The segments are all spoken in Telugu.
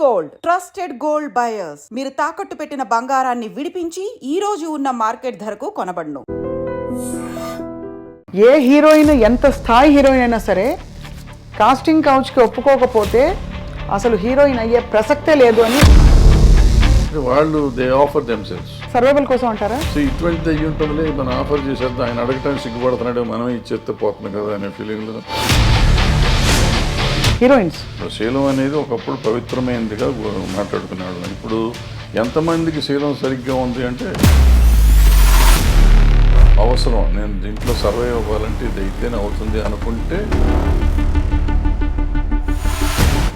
గోల్డ్ ట్రస్టెడ్ గోల్డ్ బయర్స్ మీరు తాకట్టు పెట్టిన బంగారాన్ని విడిపించి ఈ రోజు ఉన్న మార్కెట్ ధరకు కొనబడును. ఏ హీరోయిన్ ఎంత స్థాయి హీరోయిన్ అయినా సరే కాస్టింగ్ కౌచ్కి ఒప్పుకోకపోతే అసలు హీరోయిన్ అయ్యే ప్రసక్తే లేదు అని వాళ్ళు దే ఆఫర్ దెమ్సెల్స్ సర్వైవల్ కోసం అంటారా? సో ఇటువంటి అయ్యి ఉంటుందిలే, మనం ఆఫర్ చేసేద్దాం, ఆయన అడగటానికి సిగ్గుపడుతున్నాడు, మనమే ఇచ్చేస్తే పోతుంది కదా అనే ఫీలింగ్లో హీరోయిన్స్. శీలం అనేది ఒకప్పుడు పవిత్రమైనదిగా మాట్లాడుకునేవాళ్ళం. ఇప్పుడు ఎంతమందికి శీలం సరిగ్గా ఉంది అంటే అవసరం, నేను దీంట్లో సర్వైవ్ అవ్వాలంటే ఇది అయితేనే అవుతుంది అనుకుంటే.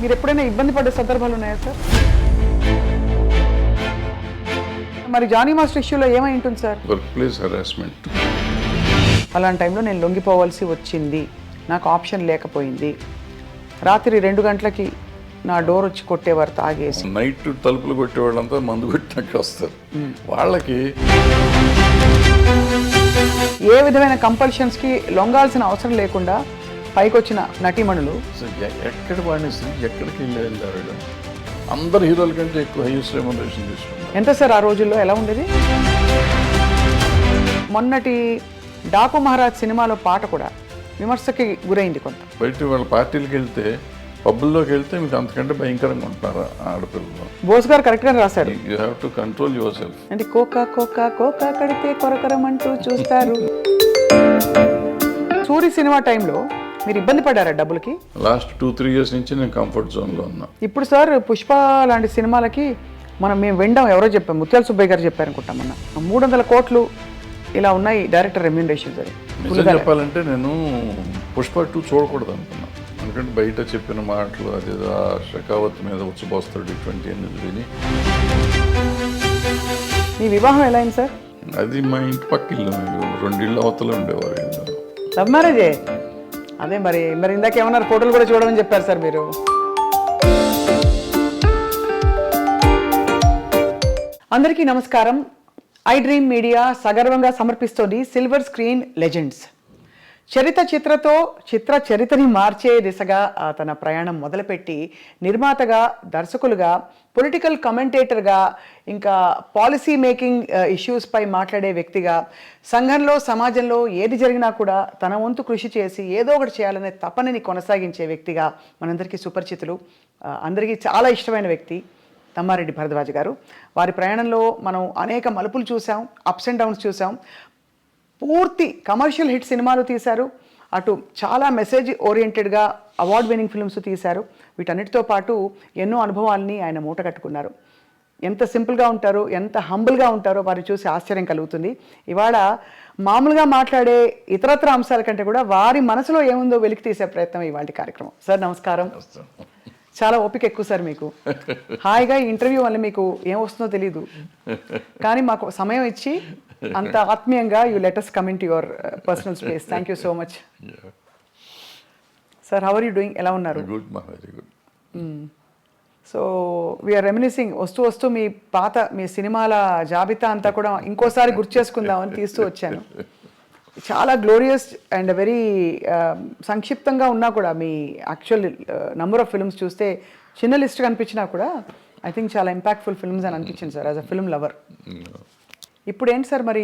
మీరు ఎప్పుడైనా ఇబ్బంది పడే సందర్భాలు ఉన్నాయా సార్? మరి జానీ మాస్టర్ ఇష్యూలో ఏమై ఉంటుంది సార్? Work place harassment. అలాంటి టైంలో నేను లొంగిపోవాల్సి వచ్చింది, నాకు ఆప్షన్ లేకపోయింది. రాత్రి 2 గంటలకి నా డోర్ వచ్చి కొట్టేవారు తాగేసి. నైట్ తలుపులు కొట్టేవాళ్ళంతా మందు కొట్టినట్టు వస్తారు. వాళ్ళకి ఏ విధమైన కంపల్షన్స్కి లొంగాల్సిన అవసరం లేకుండా పైకి వచ్చిన నటీమణులు ఎక్కడ వాడిని ఎక్కడికి వెళ్ళారు. అందరు హీరోల కంటే ఎక్కువ హైయెస్ట్ రెమ్యునరేషన్ తీసుకున్నారు. ఎంత సార్ ఆ రోజుల్లో ఎలా ఉండేది? మొన్నటి డాకు మహారాజ్ సినిమాలో పాట కూడా విమర్శకి గురైంది కొంత. బయట వాళ్ళ పార్టీలకు వెళ్తే, పబ్బుల్లోకి వెళ్తే మీకు అంతకంటే భయంకరంగా ఉంటున్నారు ఆడపిల్లలు. బోస్ గారు కరెక్ట్గా రాశారు, you have to control your self. అంటే కోకా కోకా కోకా కడితే కొరకరమంటూ చూస్తారు. సూరి సినిమా టైంలో మీరు ఇబ్బంది పడ్డారా డబ్బులకి? లాస్ట్ 2-3 ఇయర్స్ నుంచి నేను కంఫర్ట్ జోన్లో ఉన్నా. ఇప్పుడు సార్ పుష్ప లాంటి సినిమాలకి మేము వినడం ఎవరో చెప్పాం, ముత్యాల సుబ్బయ్య గారు చెప్పారనుకుంటాం, మొన్న 300 కోట్లు ఇలా ఉన్నాయి డైరెక్టర్ రెమ్యూనరేషన్స్ అని. నిజం చెప్పాలంటే నేను పుష్ప 2 చూడకూడదు అనుకున్నా. ఎందుకంటే బయట చెప్పిన మాటలు, అది షెకావత్ మీద ఉచ్చబోస్తాడు ఇటువంటి ఎన్ని విని. మీ వివాహం ఎలా అయింది సార్? అది మా ఇంటి పక్క ఇల్లు, 2 ఇళ్ళు అవతల ఉండేవారు. లవ్ మ్యారేజే? అదే మరి ఇందాక ఏమన్నారు, ఫోటోలు కూడా చూడమని చెప్పారు సార్ మీరు. అందరికీ నమస్కారం. ఐ డ్రీమ్ మీడియా సగర్వంగా సమర్పిస్తోంది సిల్వర్ స్క్రీన్ లెజెండ్స్. చరిత్రని మార్చే దిశగా తన ప్రయాణం మొదలుపెట్టి నిర్మాతగా, దర్శకులుగా, పొలిటికల్ కమెంటేటర్గా, ఇంకా పాలసీ మేకింగ్ ఇష్యూస్పై మాట్లాడే వ్యక్తిగా, సంఘంలో సమాజంలో ఏది జరిగినా కూడా తన వంతు కృషి చేసి ఏదో ఒకటి చేయాలనే తపనని కొనసాగించే వ్యక్తిగా మనందరికీ సుపరిచితులు, అందరికీ చాలా ఇష్టమైన వ్యక్తి తమ్మారెడ్డి భరద్వాజ్ గారు. వారి ప్రయాణంలో మనం అనేక మలుపులు చూసాం, అప్స్ అండ్ డౌన్స్ చూసాం. పూర్తి కమర్షియల్ హిట్ సినిమాలు తీశారు, అటు చాలా మెసేజ్ ఓరియంటెడ్గా అవార్డ్ విన్నింగ్ ఫిల్మ్స్ తీశారు. వీటన్నిటితో పాటు ఎన్నో అనుభవాల్ని ఆయన మూట కట్టుకున్నారు. ఎంత సింపుల్గా ఉంటారో, ఎంత హంబుల్గా ఉంటారో వారిని చూసి ఆశ్చర్యం కలుగుతుంది. ఇవాళ మామూలుగా మాట్లాడే ఇతరత్ర అంశాల కంటే కూడా వారి మనసులో ఏముందో వెలికి తీసే ప్రయత్నం ఇవాళ కార్యక్రమం. సార్ నమస్కారం. చాలా ఓపిక ఎక్కువ సార్ మీకు. హాయిగా ఈ ఇంటర్వ్యూ వల్ల మీకు ఏం వస్తుందో తెలీదు, కానీ మాకు సమయం ఇచ్చి అంత ఆత్మీయంగా you let us come into your personal space. Thank you so much. Sir, how are you doing? ఎలా ఉన్నారు? గుడ్ మా, very good. So we are reminiscing, వస్తూ మీ సినిమాల జాబితా అంతా కూడా ఇంకోసారి గుర్తు చేసుకుందామని తీస్తూ వచ్చాను. చాలా గ్లోరియస్ అండ్ వెరీ సంక్షిప్తంగా ఉన్నా కూడా మీ యాక్చువల్ నంబర్ ఆఫ్ ఫిల్మ్స్ చూస్తే చిన్న లిస్ట్ కనిపించినా కూడా ఐ థింక్ చాలా ఇంపాక్ట్ఫుల్ ఫిల్మ్స్ అని అనిపించింది sir as a film lover. ఇప్పుడు ఏంటి సార్ మరి,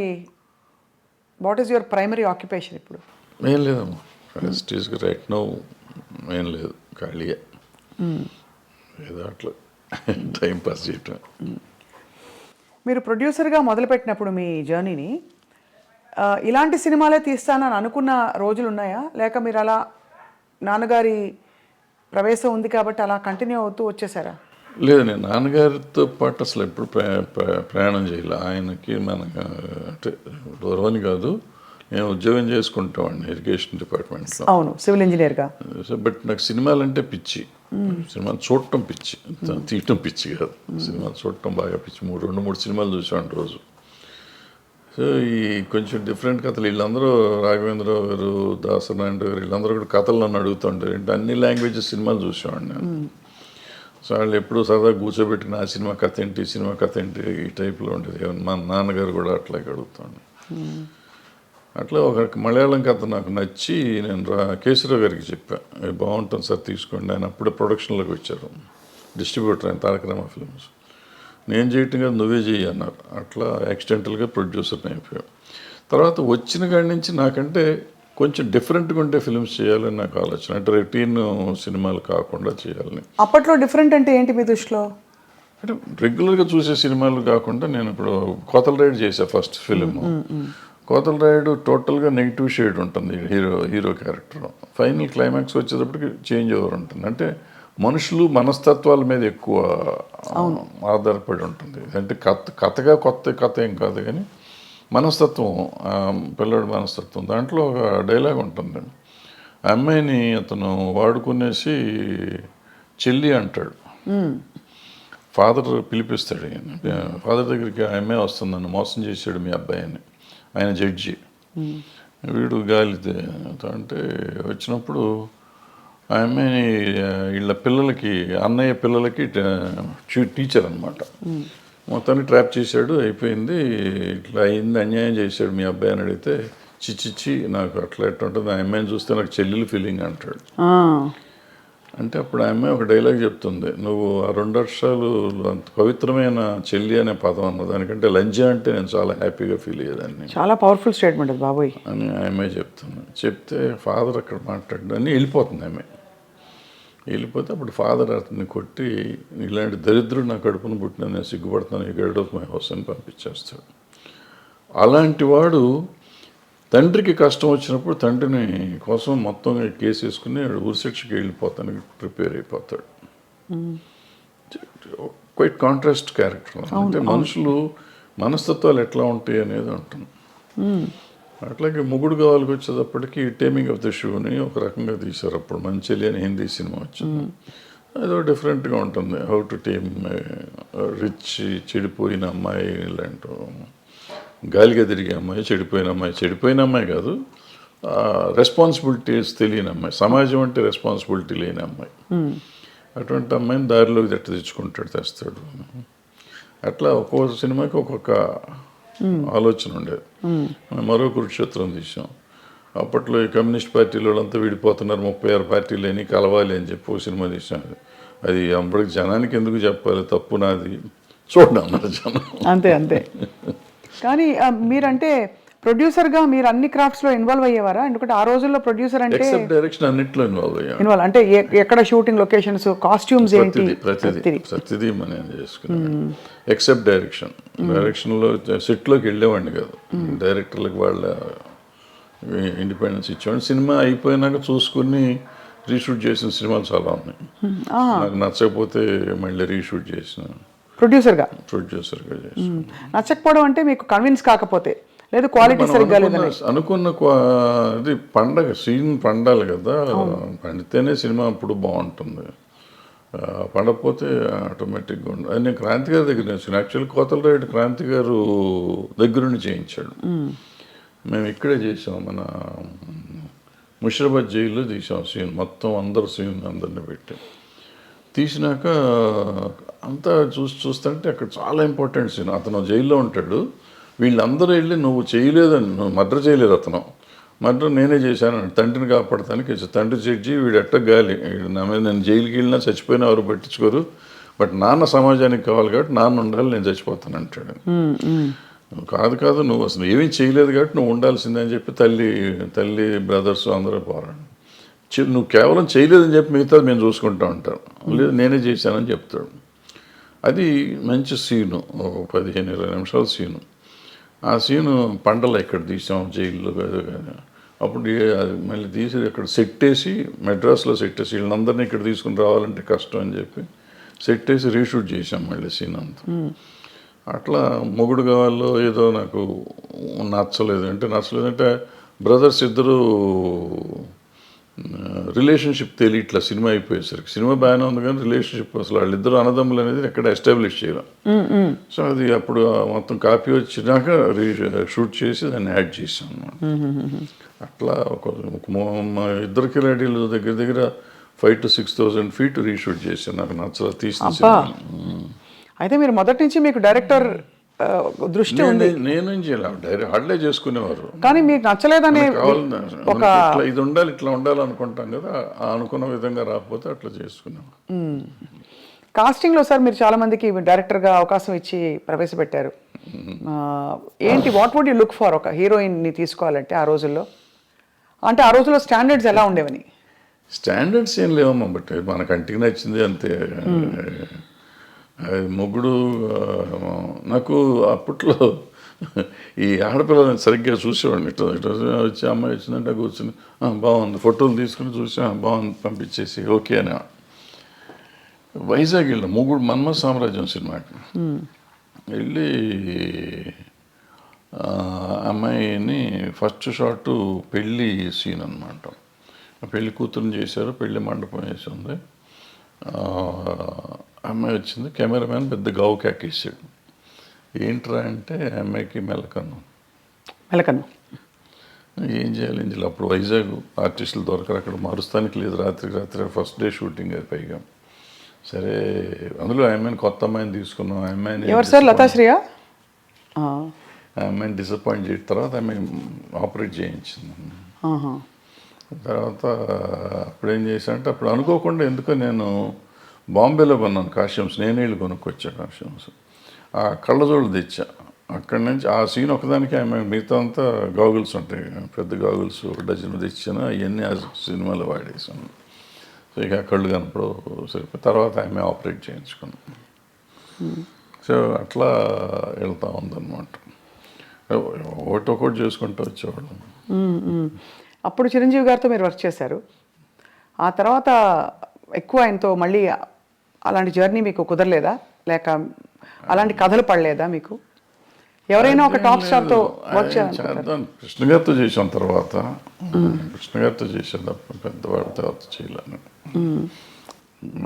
what is your primary occupation ఇప్పుడు? ఏం లేదమ్మా, రైట్ నో ఏం లేదు, ఖాళీగా ఏదో అట్లా టైం పాస్ చేయటం. మీరు ప్రొడ్యూసర్గా మొదలుపెట్టినప్పుడు మీ జర్నీని ఇలాంటి సినిమాలే తీస్తానని అనుకున్న రోజులు ఉన్నాయా, లేక మీరు అలా నాన్నగారి ప్రవేశం ఉంది కాబట్టి అలా కంటిన్యూ అవుతూ వచ్చేసారా? లేదు, నేను నాన్నగారితో పాటు అసలు ఎప్పుడు ప్రయాణం చేయాలి. ఆయనకి మనకు అంటే దూరమని కాదు, నేను ఉద్యోగం చేసుకుంటామండి ఇరిగేషన్ డిపార్ట్మెంట్లో. అవును, సివిల్ ఇంజనీర్గా. సో బట్ నాకు సినిమాలంటే పిచ్చి, సినిమాలు చూడటం పిచ్చి, తీయటం పిచ్చి కాదు. సినిమాలు చూడటం బాగా పిచ్చి. 2-3 సినిమాలు చూసాను రోజు. సో ఈ కొంచెం డిఫరెంట్ కథలు, వీళ్ళందరూ రాఘవేంద్రరావు గారు, దాసనారాయణ గారు, వీళ్ళందరూ కూడా కథలు నన్ను అడుగుతుంటారు. అంటే అన్ని లాంగ్వేజెస్ సినిమాలు చూసేవాడిని నేను. సో వాళ్ళు ఎప్పుడు సరదా కూర్చోబెట్టిన ఆ సినిమా కథ ఏంటి, సినిమా కథ ఏంటి, ఈ టైప్లో ఉండేది. మా నాన్నగారు కూడా అట్లాగే అడుగుతాను. అట్లా ఒక మలయాళం కథ నాకు నచ్చి నేను కేశవరావు గారికి చెప్పాను, బాగుంటుంది సార్ తీసుకోండి. ఆయన అప్పుడే ప్రొడక్షన్లోకి వచ్చారు. డిస్ట్రిబ్యూటర్ ఆయన తారక రామ ఫిల్మ్స్. నేను చేయటం కాదు నువ్వే చెయ్యి అన్నారు. అట్లా యాక్సిడెంటల్గా ప్రొడ్యూసర్ని అయిపోయాం. తర్వాత వచ్చిన కాడి నుంచి నాకంటే కొంచెం డిఫరెంట్గా ఉండే ఫిల్మ్స్ చేయాలని నాకు ఆలోచన. అంటే రొటీన్ సినిమాలు కాకుండా చేయాలని. అప్పట్లో డిఫరెంట్ అంటే ఏంటి మీ దృష్టిలో? అంటే రెగ్యులర్గా చూసే సినిమాలు కాకుండా నేను ఇప్పుడు కోతల రైడ్ చేసా ఫస్ట్ ఫిలిం. కోతల రైడ్ టోటల్గా నెగిటివ్ షేడ్ ఉంటుంది హీరో క్యారెక్టర్. ఫైనల్ క్లైమాక్స్ వచ్చేటప్పటికి చేంజ్ ఓవర్ ఉంటుంది. అంటే మనుషులు మనస్తత్వాల మీద ఎక్కువ ఆధారపడి ఉంటుంది. అంటే కథగా కొత్త కథ ఏం కాదు కానీ మనస్తత్వం, పిల్లడి మనస్తత్వం. దాంట్లో ఒక డైలాగ్ ఉంటుంది. ఆ అమ్మాయిని అతను వాడుకునేసి చెల్లి అంటాడు. ఫాదర్ పిలిపిస్తాడు. ఫాదర్ దగ్గరికి ఆ అమ్మాయి వస్తుంది, నన్ను మోసం చేశాడు మీ అబ్బాయి అని. ఆయన జడ్జి. వీడు గాలి అంటే వచ్చినప్పుడు ఆ అమ్మాయిని వీళ్ళ పిల్లలకి, అన్నయ్య పిల్లలకి టీచర్ అనమాట. మొత్తాన్ని ట్రాప్ చేశాడు, అయిపోయింది, ఇట్లా అయింది, అన్యాయం చేశాడు మీ అబ్బాయి అని అడిగితే చిచ్చిచ్చి నాకు అట్లా ఎట్లా ఉంటుంది, ఆ అమ్మాయిని చూస్తే నాకు చెల్లెలు ఫీలింగ్ అంటాడు. అంటే అప్పుడు ఆ అమ్మాయి ఒక డైలాగ్ చెప్తుంది, నువ్వు ఆ 2 అక్షరాలు అంత పవిత్రమైన చెల్లి అనే పదం అన్న దానికంటే లంజ అంటే నేను చాలా హ్యాపీగా ఫీల్ అయ్యేదాన్ని. చాలా పవర్ఫుల్ స్టేట్మెంట్ అది బాబోయ్ అని ఆ అమ్మాయి చెప్తుంది. చెప్తే ఫాదర్ అక్కడ మాట్లాడు అని వెళ్ళిపోతుంది ఆమె. వెళ్ళిపోతే అప్పుడు ఫాదర్ అతన్ని కొట్టి, ఇలాంటి దరిద్రుడు నా కడుపును పుట్టిన నేను సిగ్గుపడతాను, గెట్ ఆఫ్ మై హౌస్ అని పంపించేస్తాడు. అలాంటి వాడు తండ్రికి కష్టం వచ్చినప్పుడు తండ్రిని కోసం మొత్తం కేసు వేసుకుని ఉరిశిక్షకి వెళ్ళిపోతానికి ప్రిపేర్ అయిపోతాడు. Quiet contrast character. అంటే మనుషులు మనస్తత్వాలు ఎట్లా ఉంటాయి అనేది ఉంటుంది. అట్లాగే మొగుడు కావాలికి వచ్చేటప్పటికి టేమింగ్ ఆఫ్ ద షూని ఒక రకంగా తీశారు. అప్పుడు మంచిలి అని హిందీ సినిమా వచ్చింది. అదో డిఫరెంట్గా ఉంటుంది. హౌ టు టేమ్ రిచ్ చెడిపోయిన అమ్మాయి, ఇలాంటి గాలిగా తిరిగే అమ్మాయి, చెడిపోయిన అమ్మాయి కాదు, రెస్పాన్సిబిలిటీస్ తెలియని అమ్మాయి, సమాజం అంటే రెస్పాన్సిబిలిటీ లేని అమ్మాయి. అటువంటి అమ్మాయిని దారిలోకి తెస్తాడు. అట్లా ఒక్కొక్క సినిమాకి ఒక్కొక్క ఆలోచన ఉండేది. మరో కురుక్షేత్రం తీసాం. అప్పట్లో ఈ కమ్యూనిస్ట్ పార్టీలు వాళ్ళంతా విడిపోతున్నారు, 36 పార్టీలు అని కలవాలి అని చెప్పి ఒక సినిమా తీసాం. అది అప్పటికి జనానికి ఎందుకు చెప్పాలి, తప్పు నాది, చూడండి అన్నారు జనం. అంతే. కానీ మీరంటే ప్రొడ్యూసర్గా మీరు అన్ని క్రాఫ్ట్స్లో ఇన్వాల్వ్ అయ్యేవారా? ఎందుకంటే ఆ రోజుల్లో ప్రొడ్యూసర్ అంటే ఎక్సెప్ట్ డైరెక్షన్ అన్నిట్లో ఇన్వాల్వ్ అంటే ఎక్కడ షూటింగ్ లొకేషన్స్, కాస్ట్యూమ్స్ ఏంటి, ప్రతిదీ మనం చేసుకున్నాం. ఎక్సెప్ట్ డైరెక్షన్లో సెట్లోకి వెళ్ళేవాడిని కాదు. డైరెక్టర్లకు వాళ్ళ ఇండిపెండెన్స్ ఇచ్చేవాడిని. సినిమా అయిపోయినాక చూసుకుని రీషూట్ చేసిన సినిమాలు చాలా ఉన్నాయి. నాకు నచ్చకపోతే మళ్ళీ రీషూట్ చేసిన ప్రొడ్యూసర్గా చేసిన. నచ్చకపోవడం అంటే మీకు కన్విన్స్ కాకపోతే, లేదు క్వాలిటీ సరిగ్గా లేదని అనుకున్న ఇది పండగ సీన్ పండాలి కదా, పండితేనే సినిమా అప్పుడు బాగుంటుంది. పండకపోతే ఆటోమేటిక్గా ఉండదు. అది నేను క్రాంతి గారి దగ్గర నేర్చుకున్నాను. యాక్చువల్లీ కోతల రైడ్ క్రాంతి గారు దగ్గరుండి చేయించాడు. మేము ఇక్కడే చేసాం, మన ముషిరాబాద్ జైల్లో తీసాం సీన్ మొత్తం. అందరిని పెట్టి తీసినాక అంతా చూస్తుంటే అక్కడ చాలా ఇంపార్టెంట్ సీన్. అతను జైల్లో ఉంటాడు, వీళ్ళందరూ వెళ్ళి నువ్వు చేయలేదని, నువ్వు మర్డర్ చేయలేదు, అతను మర్డర్ నేనే చేశాను, తండ్రిని కాపాడతానికి. తండ్రి జడ్జి, వీడు ఎట్ట గాలి, నా మీద నేను జైలుకి వెళ్ళినా చచ్చిపోయినా ఎవరు పట్టించుకోరు, బట్ నాన్న సమాజానికి కావాలి కాబట్టి నాన్న ఉండాలి, నేను చచ్చిపోతాను అంటాడు. కాదు నువ్వు అసలు ఏమీ చేయలేదు కాబట్టి నువ్వు ఉండాల్సిందే అని చెప్పి తల్లి బ్రదర్స్ అందరూ పోరాడు. నువ్వు కేవలం చేయలేదని చెప్పి మిగతాది మేము చూసుకుంటా ఉంటాం, లేదు నేనే చేశానని చెప్తాడు. అది మంచి సీను, 15-20 నిమిషాల సీను. ఆ సీను పండల ఇక్కడ తీసాం జైల్లో. అప్పుడు మళ్ళీ తీసి ఇక్కడ సెట్ వేసి, మెడ్రాస్లో సెట్ వేసి, వీళ్ళందరినీ ఇక్కడ తీసుకుని రావాలంటే కష్టం అని చెప్పి సెట్ వేసి రీషూట్ చేసాం మళ్ళీ సీన్ అంతా. అట్లా మొగుడు కావాలో ఏదో నాకు నచ్చలేదంటే బ్రదర్స్ ఇద్దరు రిలేషన్షిప్ తెలియట్లా. సినిమా అయిపోయేసరికి సినిమా బాగానే ఉంది కానీ రిలేషన్షిప్ అసలు వాళ్ళిద్దరు అన్నదమ్ములు అనేది ఎక్కడ ఎస్టాబ్లిష్ చేయలేం. సో అది అప్పుడు మొత్తం కాపీ వచ్చినాక షూట్ చేసి దాన్ని యాడ్ చేసాం అన్నమాట. అట్లా మా ఇద్దరు కిలాడీలు దగ్గర 5,000 to 6,000 feet రీషూట్ చేశాను. నాకు నచ్చల తీసిన సినిమా. అయితే మీరు మొదటి నుంచి మీకు డైరెక్టర్ దృష్టి ఉంది? నేనేం చేయాలి, డైరెక్ట్ హార్డ్లే చేసుకునేవారు. కానీ మీకు నచ్చలేదని ఇది ఉండాలి, ఇట్లా ఉండాలి అనుకుంటాం కదా, అనుకున్న విధంగా రాకపోతే అట్లా చేసుకున్నాం. కాస్టింగ్లో సార్ మీరు చాలా మందికి డైరెక్టర్గా అవకాశం ఇచ్చి ప్రవేశపెట్టారు. ఏంటి what would you look for ఒక హీరోయిన్ని తీసుకోవాలంటే ఆ రోజుల్లో? అంటే ఆ రోజుల్లో స్టాండర్డ్స్ ఎలా ఉండేవని? స్టాండర్డ్స్ ఏం లేవమ్మా, బట్ మన కంటికి నచ్చింది అంతే. అది మొగుడు నాకు అప్పట్లో ఈ ఆడపిల్లలని సరిగ్గా చూసేవాడిని. ఇట్లా ఇట్లా వచ్చి అమ్మాయి వచ్చిందంటే కూర్చుని బాగుంది, ఫోటోలు తీసుకుని చూసి బాగుంది పంపించేసి ఓకే అని. వైజాగ్ వెళ్ళాం మొగుడు మన్మథ సామ్రాజ్యం సినిమాకి వెళ్ళి అమ్మాయిని ఫస్ట్ షాట్ పెళ్ళి సీన్ అనమాట. పెళ్లి కూతురుని చేశారు, పెళ్లి మండపం వేసి ఉంది. అమ్మాయి వచ్చింది, కెమెరామ్యాన్ పెద్ద గావు కేకేసాడు. ఏంట్రా అంటే అమ్మాయికి మెలకన్ను. ఏం చేయాలి అప్పుడు వైజాగ్ ఆర్టిస్టులు దొరకరు, అక్కడ మారుస్తానికి లేదు, రాత్రి ఫస్ట్ డే షూటింగ్ అది పైగా. సరే అందులో అమ్మాయిని కొత్త అమ్మాయిని తీసుకున్నాం. అమ్మాయిని ఎవరు సార్? లతాశ్రీయా? అమ్మాయిని డిసప్పాయింట్ చేసిన తర్వాత అమ్మాయి ఆపరేట్ చేయించింది. తర్వాత అప్పుడేం చేశానంటే అప్పుడు అనుకోకుండా ఎందుకో నేను బాంబేలో కొన్నాను కాస్ట్యూమ్స్, నేనే వెళ్ళి కొనుక్కొచ్చా కాస్ట్యూమ్స్. ఆ కళ్ళజోళ్ళు తెచ్చా అక్కడి నుంచి. ఆ సీన్ ఒకదానికి ఆమె మిగతా అంతా గాగుల్స్ ఉంటాయి, పెద్ద గాగుల్స్ డజన్ తెచ్చాను. అవన్నీ ఆ సినిమాలో వాడేసాను. సో ఇక కళ్ళు కనపడు సరిపోయి తర్వాత ఆమె ఆపరేట్ చేయించుకున్నాను. సో అట్లా వెళ్తూ ఉందన్నమాట. ఒకటి చేసుకుంటూ వచ్చేవాళ్ళం. అప్పుడు చిరంజీవి గారితో మీరు వర్క్ చేశారు. ఆ తర్వాత ఎక్కువ ఆయనతో మళ్ళీ అలాంటి జర్నీ మీకు కుదరలేదా? లేక అలాంటి కథలు పడలేదా మీకు? ఎవరైనా ఒక టాప్ స్టార్తో వర్క్ చేద్దాం కృష్ణ గారితో చేసాం. తర్వాత కృష్ణ గారితో చేసాను తప్ప పెద్దవాడి తర్వాత చేయలేను.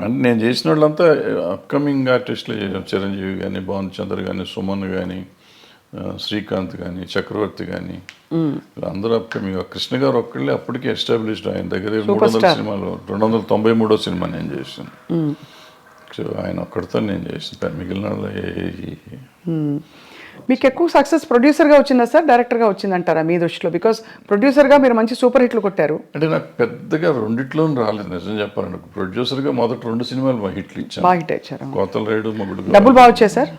అంటే నేను చేసిన వాళ్ళంతా అప్కమింగ్ ఆర్టిస్టులు చేసాం. చిరంజీవి కానీ, భానుచంద్ర కానీ, సుమన్ కానీ, శ్రీకాంత్ కానీ, చక్రవర్తి కానీ, అందరూ అప్కమింగ్. కృష్ణ గారు ఒక్కళ్ళే అప్పటికే ఎస్టాబ్లిష్డ్. ఆయన దగ్గర 300 సినిమాలు, 293వ సినిమా నేను చేసాను. సో ఆయన ఒక్కడితో నేను చేసిన, మిగిలిన మీకు ఎక్కువ సక్సెస్ ప్రొడ్యూసర్గా వచ్చిందా సార్, డైరెక్టర్గా వచ్చిందంటారా మీ దృష్టిలో? బికాస్ ప్రొడ్యూసర్గా మీరు మంచి సూపర్ హిట్లు కొట్టారు. అంటే నాకు పెద్దగా రెండిట్లోనూ రాలేదు నిజం చెప్పాలంటే. ప్రొడ్యూసర్గా మొదటి 2 సినిమాలు హిట్లు ఇచ్చాను. బాగా హిట్ ఇచ్చారు. కోతల రేడు, మొగుడు. డబ్బులు బాగా వచ్చాయి సార్?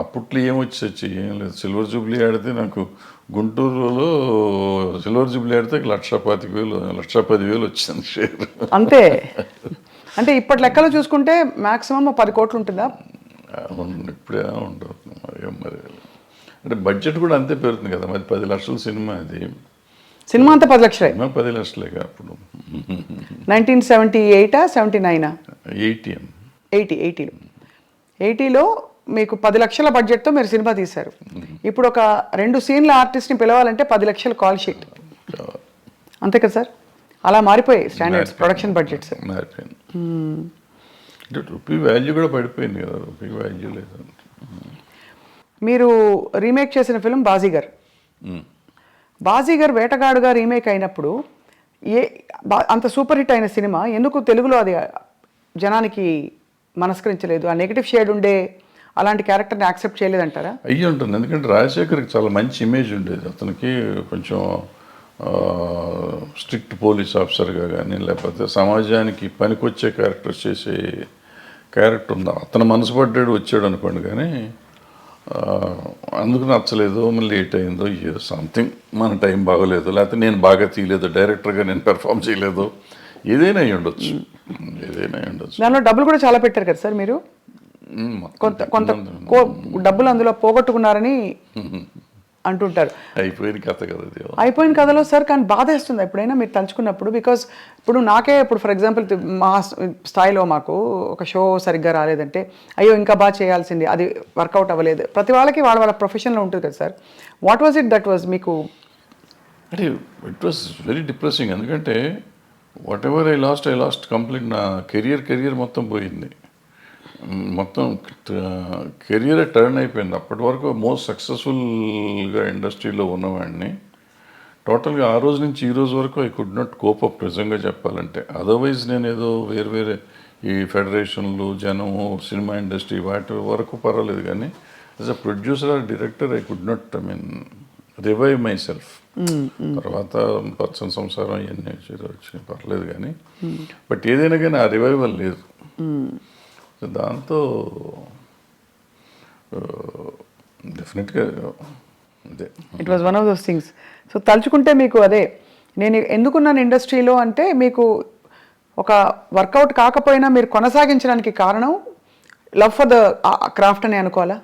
అప్పట్లో ఏమొచ్చి ఏం లేదు. సిల్వర్ జూబ్లీ ఆడితే నాకు గుంటూరులో సిల్వర్ జూబ్లీ ఆడితే 1,25,000 వచ్చింది షేర్ అంతే. అంటే ఇప్పటి లెక్కలో చూసుకుంటే మాక్సిమం 10 కోట్లు ఉంటుందా? ఇప్పుడే ఉండదు మరి. అంటే బడ్జెట్ కూడా అంతే పెరుగుతుంది కదా మరి. 10 లక్షల సినిమా అది. సినిమా అంతా 10 లక్షలే? 10 లక్షలేగా అప్పుడు. 1978 79 80 80లో మీకు 10 లక్షల బడ్జెట్తో మీరు సినిమా తీశారు. ఇప్పుడు ఒక 2 సీన్ల ఆర్టిస్ట్ని పిలవాలంటే 10 లక్షల కాల్ షీట్, అంతే కదా సార్? అలా మారిపోయాయి స్టాండర్డ్స్, ప్రొడక్షన్ బడ్జెట్స్ మారిపోయింది. రూపీ వాల్యూ కూడా పడిపోయింది కదా, రూపీ వాల్యూ లేదు. మీరు రీమేక్ చేసిన ఫిల్మ్ బాజీగర్ వేటగాడుగా రీమేక్ అయినప్పుడు అంత సూపర్ హిట్ అయిన సినిమా ఎందుకు తెలుగులో అది జనానికి మనస్కరించలేదు? ఆ నెగిటివ్ షేడ్ ఉండే అలాంటి క్యారెక్టర్ని యాక్సెప్ట్ చేయలేదంటారా? అయ్యి ఉంటుంది. ఎందుకంటే రాజశేఖర్కి చాలా మంచి ఇమేజ్ ఉండేది. అతనికి కొంచెం స్ట్రిక్ట్ పోలీస్ ఆఫీసర్గా కానీ, లేకపోతే సమాజానికి పనికొచ్చే క్యారెక్టర్స్ చేసే క్యారెక్టర్ ఉంది. అతను మనసు పడ్డాడు వచ్చాడు అనుకోండి. కానీ అందుకు నచ్చలేదు, మళ్ళీ లేట్ అయిందో ఏదో సంథింగ్, మన టైం బాగోలేదు, లేకపోతే నేను బాగా తీయలేదు, డైరెక్టర్గా నేను పెర్ఫామ్ చేయలేదు, ఏదైనా అయి ఉండొచ్చు. దానిలో డబ్బులు కూడా చాలా పెట్టారు కదా సార్ మీరు? కొంత డబ్బులు అందులో పోగొట్టుకున్నారని అంటుంటారు. అయిపోయిన కథ కదా అది. అయిపోయిన కథలో సార్, కానీ బాధేస్తుంది ఎప్పుడైనా మీరు తలుచుకున్నప్పుడు. బికాస్ ఇప్పుడు నాకే ఇప్పుడు ఫర్ ఎగ్జాంపుల్ మా స్థాయిలో మాకు ఒక షో సరిగ్గా రాలేదంటే అయ్యో ఇంకా బాగా చేయాల్సింది, అది వర్కౌట్ అవ్వలేదు. ప్రతి వాళ్ళకి వాళ్ళ ప్రొఫెషన్లో ఉంటుంది కదా sir. What was it that was మీకు? అంటే ఇట్ వాజ్ వెరీ డిప్రెసింగ్. ఎందుకంటే what ever I last complete. నా కెరియర్ మొత్తం పోయింది. మొత్తం కెరియరే టర్న్ అయిపోయింది. అప్పటి వరకు మోస్ట్ సక్సెస్ఫుల్గా ఇండస్ట్రీలో ఉన్నవాడిని టోటల్గా ఆ రోజు నుంచి ఈ రోజు వరకు I could not cope up నిజంగా చెప్పాలంటే. అదర్వైజ్ నేను ఏదో వేరే ఈ ఫెడరేషన్లు, జనము, సినిమా ఇండస్ట్రీ వాటి వరకు పర్వాలేదు. కానీ as a producer or director I could not revive my self. తర్వాత పచ్చని సంసారం ఇవన్నీ వచ్చి పర్లేదు కానీ, బట్ ఏదైనా కానీ ఆ రివైవల్ లేదు. సో దాంతో డెఫినెట్గా అదే it was one of those things. So తలుచుకుంటే మీకు అదే నేను ఎందుకున్నాను ఇండస్ట్రీలో అంటే మీకు ఒక వర్కౌట్ కాకపోయినా మీరు కొనసాగించడానికి కారణం లవ్ ఫర్ ద క్రాఫ్ట్ అని అనుకోవాలా?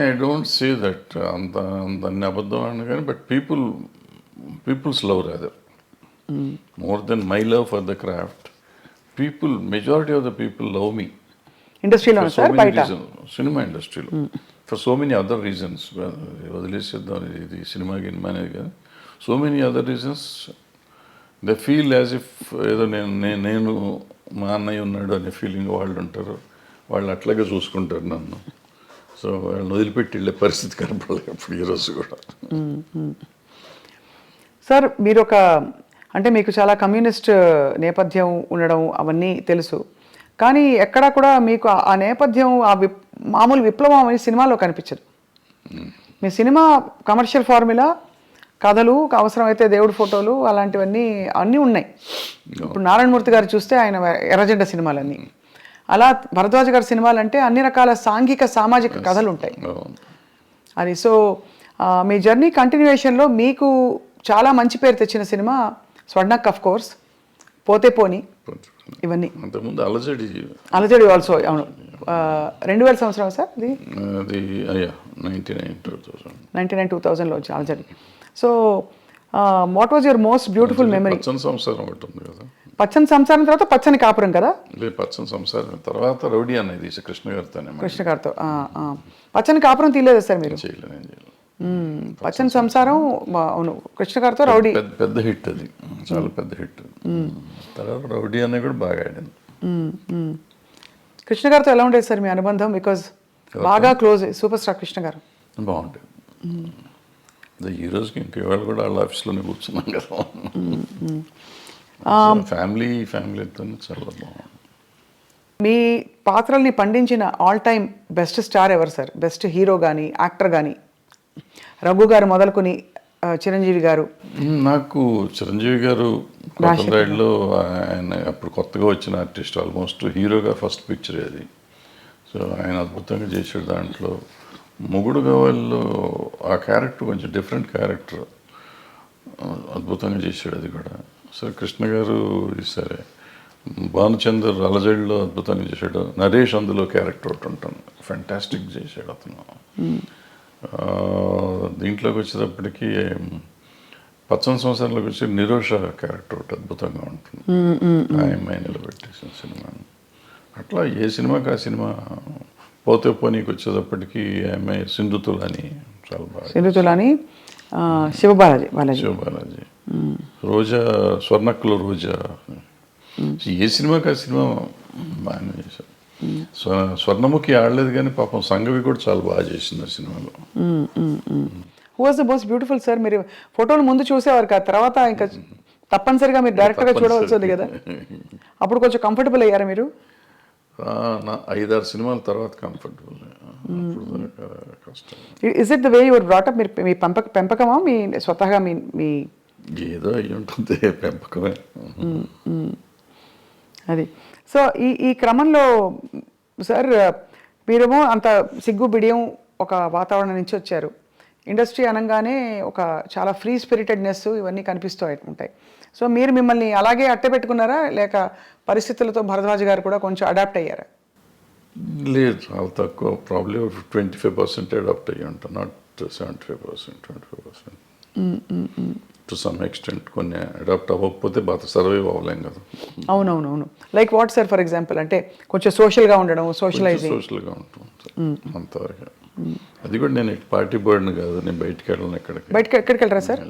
ఐ డోంట్ సే దట్ అంత అన్ని అబద్ధం అని కానీ but peoples love rather more than my love for the craft. Majority of the people love me ఇండస్ట్రీలో సార్ బయట సినిమా ఇండస్ట్రీలో for so many other reasons. వదిలేసేద్దాం ఇది సినిమా గినిమా అనేది కానీ so many other reasons they feel as if ఏదో నేను మా అన్నయ్య ఉన్నాడు అనే ఫీలింగ్ వాళ్ళు ఉంటారు. వాళ్ళు అట్లాగే చూసుకుంటారు నన్ను. సో వాళ్ళని వదిలిపెట్టి వెళ్ళే పరిస్థితి కనపడలేదు ఇప్పుడు ఈరోజు కూడా. సార్ మీరు అంటే మీకు చాలా కమ్యూనిస్ట్ నేపథ్యం ఉండడం అవన్నీ తెలుసు, కానీ ఎక్కడా కూడా మీకు ఆ నేపథ్యం మామూలు విప్లవం అనేది సినిమాలో కనిపించదు. మీ సినిమా కమర్షియల్ ఫార్ములా, కథలు, అవసరమైతే దేవుడి ఫోటోలు అలాంటివన్నీ అన్నీ ఉన్నాయి. ఇప్పుడు నారాయణమూర్తి గారు చూస్తే ఆయన ఎర్రజెండ సినిమాలన్నీ, అలా భరద్వాజ్ గారి సినిమాలు అంటే అన్ని రకాల సాంఘిక సామాజిక కథలు ఉంటాయి. అది సో మీ జర్నీ కంటిన్యూయేషన్లో మీకు చాలా మంచి పేరు తెచ్చిన సినిమా స్వర్ణక్, ఆఫ్ కోర్స్, పోతే పోని, ఇవన్నీ. అంతకుముందు అలజడి ఆల్సో అవును 2000 సంవత్సరం సార్ అది 99-2000లో వచ్చి అలజడి. So what was your most beautiful memory? పచ్చని సంసారం ఒకటి ఉంది కదా. పచ్చని సంసారం తర్వాత పచ్చని కాపురం కదా. పచ్చని సంసారం తర్వాత రౌడీ అనేది కృష్ణ గారితో పచ్చని కాపురం తీయలేదు సార్ మీరు? చేయలేదు. పచ్చని సంసారం అవును కృష్ణ గారితో రౌడీ పెద్ద హిట్, అది చాలా పెద్ద హిట్. తర్వాత రౌడీ అనేది కూడా బాగా ఆడింది. కృష్ణ గారితో ఎలా ఉండేది సార్ మీ అనుబంధం? బికాజ్ బాగా క్లోజ్ సూపర్ స్టార్ కృష్ణ గారు. బాగుంటుంది. ఈ రోజుకి ఇంకా ఇవాళ కూడా వాళ్ళ ఆఫీస్లోనే కూర్చున్నాం కదా. ఫ్యామిలీతో చాలా బాగుంది. మీ పాత్రల్ని పండించిన ఆల్ టైమ్ బెస్ట్ స్టార్ ఎవరు సార్? బెస్ట్ హీరో కానీ యాక్టర్ కానీ? రఘు గారు మొదలుకొని చిరంజీవి గారు. నాకు చిరంజీవి గారు కొత్తలో ఆయన అప్పుడు కొత్తగా వచ్చిన ఆర్టిస్ట్, ఆల్మోస్ట్ హీరోగా ఫస్ట్ పిక్చర్ అది. సో ఆయన అద్భుతంగా చేసాడు దాంట్లో. మొగుడు గవాల్లో ఆ క్యారెక్టర్ కొంచెం డిఫరెంట్ క్యారెక్టర్, అద్భుతంగా చేశాడు అది కూడా. సరే కృష్ణ గారు సరే, భానుచందర్ అలజడిలో అద్భుతంగా చేశాడు. నరేష్ అందులో క్యారెక్టర్ ఒకటి ఉంటాను, ఫెంటాస్టిక్ చేశాడు అతను. దీంట్లోకి వచ్చేటప్పటికి పచ్చని సంవత్సరంలోకి వచ్చి నిరోష క్యారెక్టర్ ఒకటి అద్భుతంగా ఉంటుంది, ఆ అమ్మాయి నిలబెట్టేసిన సినిమా. అట్లా ఏ సినిమాకి ఆ సినిమా. పోతే పోనీకి వచ్చేటప్పటికి ఆ అమ్మాయి సింధుతులని చాలా బాగా. సింధుతులని శివబాలాజీ. రోజా, స్వర్ణక్లో రోజా. ఏ సినిమాకి ఆ సినిమా బాగానే చేశారు. స్వర్ణముఖి ఆడలేదు కానీ పాపం సంగవి కూడా చాలా బాగా చేసింది ఆ సినిమాలో. Who was the most beautiful sir? మీరు ఫోటోలు ముందు చూసేవారు కదా, తర్వాత ఇంకా తప్పనిసరిగా మీరు డైరెక్ట్గా చూడవలసి ఉంది కదా, అప్పుడు కొంచెం కంఫర్టబుల్ అయ్యారా మీరు? 5-6 సినిమాల తర్వాత కంఫర్టబుల్. కష్టం. Is it the way your brought up? మీరు మీ పెంపకమా మీ స్వతహాగా మీ ఏదో అయ్యి ఉంటుంది, పెంపకమే. అది. సో ఈ క్రమంలో సార్ మీరేమో అంత సిగ్గు బిడియం ఒక వాతావరణం నుంచి వచ్చారు. ఇండస్ట్రీ అనగానే ఒక చాలా ఫ్రీ స్పిరిటెడ్నెస్ ఇవన్నీ కనిపిస్తూ ఉంటాయి. సో మీరు మిమ్మల్ని అలాగే అట్టే పెట్టుకున్నారా, లేక పరిస్థితులతో భరద్వాజ్ గారు కూడా కొంచెం అడాప్ట్ అయ్యారా? లేదు, చాలా తక్కువ. ప్రాబ్లీ 25% అడాప్ట్ అయ్యి ఉంటాను, నాట్ 75%, 25%. టు సమ్ ఎక్స్టెంట్ కొన్ని అడాప్ట్ అవ్వకపోతే బాగా సర్వైవ్ అవ్వలేం కదా. అవునవునవును. Like what sir for example? అంటే కొంచెం సోషల్గా ఉండడం, సోషల్గా ఉంటుంది అంతవరకు. అది కూడా నేను పార్టీ బర్డ్ని కాదు, నేను బయటికి వెళ్ళను. ఎక్కడికి వెళ్ళరా సార్?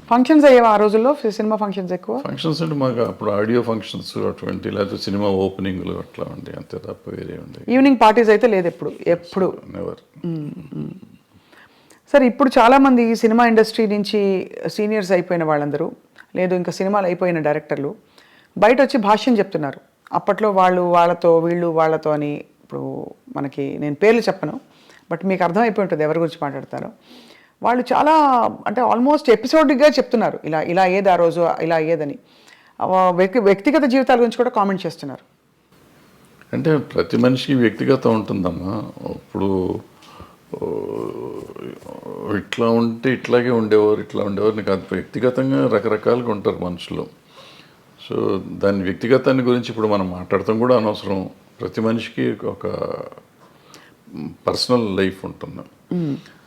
ఫంక్షన్స్ అయ్యేవా ఆ రోజుల్లో? సినిమా ఫంక్షన్స్ ఎక్కువ? ఫంక్షన్స్ అంటే మాకు అప్పుడు ఆడియో ఫంక్షన్స్ అటువంటి, లేకపోతే సినిమా ఓపెనింగ్లు అట్లా ఉండే, అంతే తప్ప వేరే ఉండే. ఈవినింగ్ పార్టీస్ అయితే లేదు ఎప్పుడు? నెవర్. సార్ ఇప్పుడు చాలామంది సినిమా ఇండస్ట్రీ నుంచి సీనియర్స్ అయిపోయిన వాళ్ళందరూ, లేదు ఇంకా సినిమాలు అయిపోయిన డైరెక్టర్లు బయట వచ్చి భాష్యం చెప్తున్నారు. అప్పట్లో వాళ్ళతో వీళ్ళు వాళ్ళతో అని. ఇప్పుడు మనకి నేను పేర్లు చెప్పను, బట్ మీకు అర్థమైపోయి ఉంటుంది ఎవరి గురించి మాట్లాడతారో. వాళ్ళు చాలా అంటే ఆల్మోస్ట్ ఎపిసోడిక్గా చెప్తున్నారు, ఇలా ఏది ఆ రోజు ఇలా ఏదని. వ్యక్తిగత జీవితాల గురించి కూడా కామెంట్ చేస్తున్నారు. అంటే ప్రతి మనిషికి వ్యక్తిగతం ఉంటుందమ్మా. ఇప్పుడు ఓ, ఇట్లా ఉంటే ఇట్లాగే ఉండేవారు, ఇట్లా ఉండేవారు నీకు అది వ్యక్తిగతంగా రకరకాలుగా ఉంటారు మనుషులు. సో దాని వ్యక్తిగతాన్ని గురించి ఇప్పుడు మనం మాట్లాడటం కూడా అనవసరం. ప్రతి మనిషికి ఒక పర్సనల్ లైఫ్ ఉంటుంది.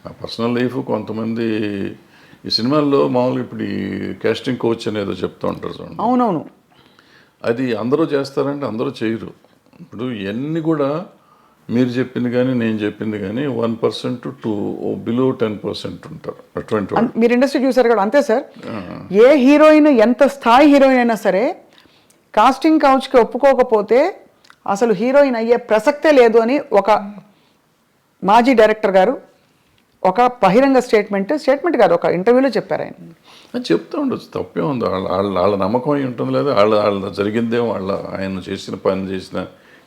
ఆ పర్సనల్ లైఫ్ కొంతమంది ఈ సినిమాల్లో మామూలుగా ఇప్పుడు ఈ కాస్టింగ్ కోచ్ అనేదో చెప్తూ ఉంటారు చూడండి. అవునవును. అది అందరూ చేస్తారంటే అందరూ చేయరు. ఇప్పుడు ఇవన్నీ కూడా మీరు చెప్పింది కానీ నేను చెప్పింది కానీ 1% టు బిలో 10% ఉంటారు అటువంటి వాళ్ళు. మీరు ఇండస్ట్రీ చూసారు కదా, అంతే సార్. ఏ హీరోయిన్ ఎంత స్థాయి హీరోయిన్ అయినా సరే కాస్టింగ్ కౌచ్కి ఒప్పుకోకపోతే అసలు హీరోయిన్ అయ్యే ప్రసక్తే లేదు అని ఒక మాజీ డైరెక్టర్ గారు ఒక బహిరంగ స్టేట్మెంట్ కాదు, ఒక ఇంటర్వ్యూలో చెప్పారు ఆయన. అది చెప్తూ ఉండొచ్చు, తప్పే ఉంది. వాళ్ళ నమ్మకం అయి ఉంటుంది, లేదా వాళ్ళ జరిగిందేమో, ఆయన చేసిన పని చేసిన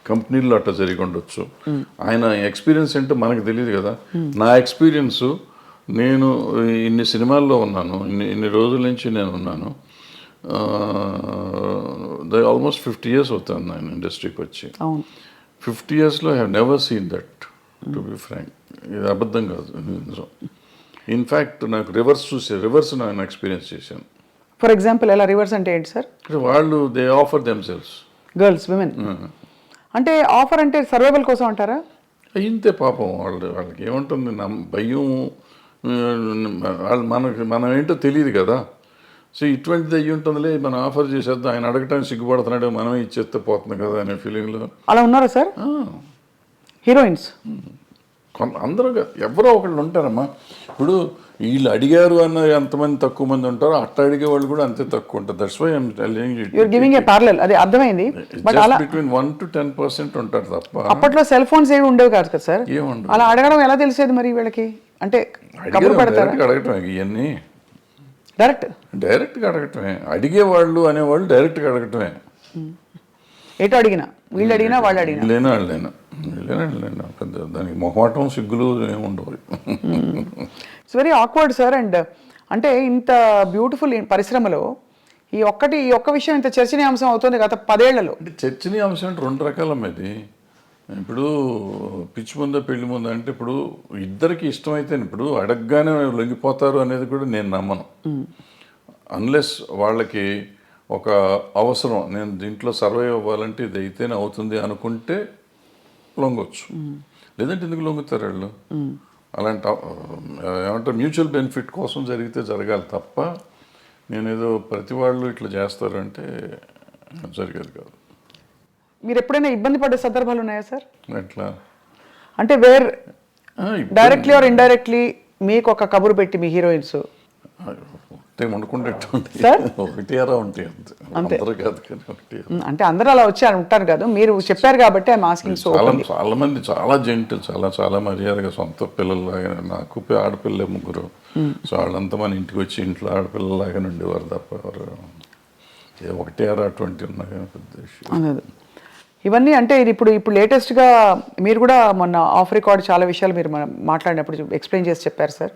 కంపెనీల్లో అట్లా జరిగి ఉండొచ్చు. ఆయన ఎక్స్పీరియన్స్ ఏంటో మనకు తెలియదు కదా. నా ఎక్స్పీరియన్స్, నేను ఇన్ని సినిమాల్లో ఉన్నాను, ఇన్ని రోజుల నుంచి నేను ఉన్నాను. ఆల్మోస్ట్ 50 years అవుతాను నేను ఇండస్ట్రీకి వచ్చి. 50 yearsలో I have never seen that, to be frank. ఇది అబద్ధం కాదు, నిజం. ఇన్ఫ్యాక్ట్ నాకు రివర్స్ నేను ఎక్స్పీరియన్స్ చేశాను. ఫర్ ఎగ్జాంపుల్ ఎలా రివర్స్ అంటే ఏంటి సార్? వాళ్ళు they offer themselves, girls, women. అంటే ఆఫర్ అంటే సర్వైవల్ కోసం అంటారా? ఇంతే పాపం. వాళ్ళకి ఏముంటుంది, భయం. మనం ఏంటో తెలియదు కదా. సో ఇటువంటిది అయ్యి ఉంటుందిలే, మనం ఆఫర్ చేసేద్దాం, ఆయన అడగటానికి సిగ్గుపడుతున్నాడు, మనమే ఇచ్చేస్తే పోతుంది కదా అనే ఫీలింగ్లో. అలా ఉన్నారా సార్ హీరోయిన్స్? అందరూ ఎవరో ఒకళ్ళు ఉంటారమ్మా. ఇప్పుడు వీళ్ళు అడిగారు అన్న ఎంతమంది తక్కువ మంది ఉంటారో అట్లా అడిగే వాళ్ళు కూడా అంతే తక్కువ ఉంటారు. That's why I'm telling you, you're giving a parallel. అది అర్థమైంది. బట్ అలా బిట్వీన్ 1 to 10% ఉంటారు తప్ప. అప్పట్లో సెల్ ఫోన్స్ ఏవి ఉండేవి కాదు కదా సార్. ఏముండదు. అలా అడగడం ఎలా తెలిసేది మరి వీళ్ళకి? అంటే కబురు పెడతారా? అడగటమే ఇవన్నీ, డైరెక్ట్గా అడగటమే. అడిగేవాళ్ళు అనేవాళ్ళు డైరెక్ట్గా అడగటమే. ఎటు అడిగినా, వీళ్ళు అడిగినా వాళ్ళు అడిగినా, వాళ్ళైనా పెద్ద దానికి మొహమాటం సిగ్గులు ఏముండవు. It's very awkward sir. And అంటే ఇంత బ్యూటిఫుల్ పరిశ్రమలో ఈ ఒక్క విషయం ఇంత చర్చనీయాంశం అవుతుంది గత 10 ఏళ్లలో. అంటే చర్చనీయాంశం అంటే 2 రకాలమ్మది. ఇప్పుడు పిచ్చి ముందా పెళ్లి ముందా అంటే ఇప్పుడు ఇద్దరికి ఇష్టమైతే ఇప్పుడు అడగగానే లొంగిపోతారు అనేది కూడా నేను నమ్మను. అన్లెస్ వాళ్ళకి ఒక అవసరం, నేను దీంట్లో సర్వైవ్ అవ్వాలంటే ఇది అయితేనే అవుతుంది అనుకుంటే లొంగొచ్చు. లేదంటే ఎందుకు లొంగుతారు వాళ్ళు? అలాంటి ఏమంటారు, మ్యూచువల్ బెనిఫిట్ కోసం జరిగితే జరగాలి తప్ప నేనేదో ప్రతి వాళ్ళు ఇట్లా చేస్తారు అంటే జరిగేది కాదు. మీరు ఎప్పుడైనా ఇబ్బంది పడే సందర్భాలు ఉన్నాయా సార్? ఎట్లా అంటే డైరెక్ట్లీ ఆర్ ఇండైరెక్ట్లీ మీకు ఒక కబురు పెట్టి మీ హీరోయిన్స్ వండుకుంటే సార్ ఒకటి అరా ఉంటాయి అందరూ కాదు కానీ ఒకటి. అంటే అందరూ అలా వచ్చి ఉంటారు కదా, మీరు చెప్పారు కాబట్టి ఐఎమ్ ఆస్కింగ్. సో చాలా మంది చాలా జెంటిల్, చాలా మర్యాదగా సొంత పిల్లల్లాగా. నాకు ఆడపిల్లలే 3. సో వాళ్ళంతా మన ఇంటికి వచ్చి ఇంట్లో ఆడపిల్లలాగా ఉండేవారు తప్ప ఎవరు ఒకటి అరా అటువంటి ఉన్నా కానీ పెద్ద విషయం. ఇవన్నీ అంటే ఇది ఇప్పుడు లేటెస్ట్గా మీరు కూడా మొన్న ఆఫ్ రికార్డ్ చాలా విషయాలు మీరు మాట్లాడినప్పుడు ఎక్స్ప్లెయిన్ చేసి చెప్పారు సార్.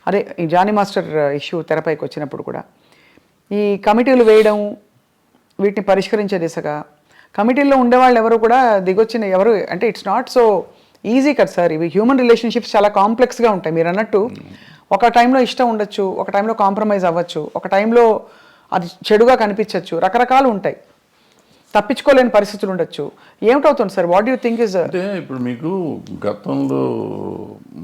అదే ఈ జానీ మాస్టర్ ఇష్యూ తెరపైకి వచ్చినప్పుడు కూడా ఈ కమిటీలు వేయడం, వీటిని పరిష్కరించే దిశగా కమిటీల్లో ఉండేవాళ్ళు ఎవరు కూడా దిగొచ్చిన ఎవరు అంటే ఇట్స్ నాట్ సో ఈజీ కదా సార్. ఇవి హ్యూమన్ రిలేషన్షిప్స్ చాలా కాంప్లెక్స్గా ఉంటాయి. మీరు అన్నట్టు ఒక టైంలో ఇష్టం ఉండొచ్చు, ఒక టైంలో కాంప్రమైజ్ అవ్వచ్చు, ఒక టైంలో అది చెడుగా కనిపించవచ్చు, రకరకాలు ఉంటాయి, తప్పించుకోలేని పరిస్థితులు ఉండొచ్చు. ఏమిటవుతుంది sir? What you think is? అంటే ఇప్పుడు మీకు గతంలో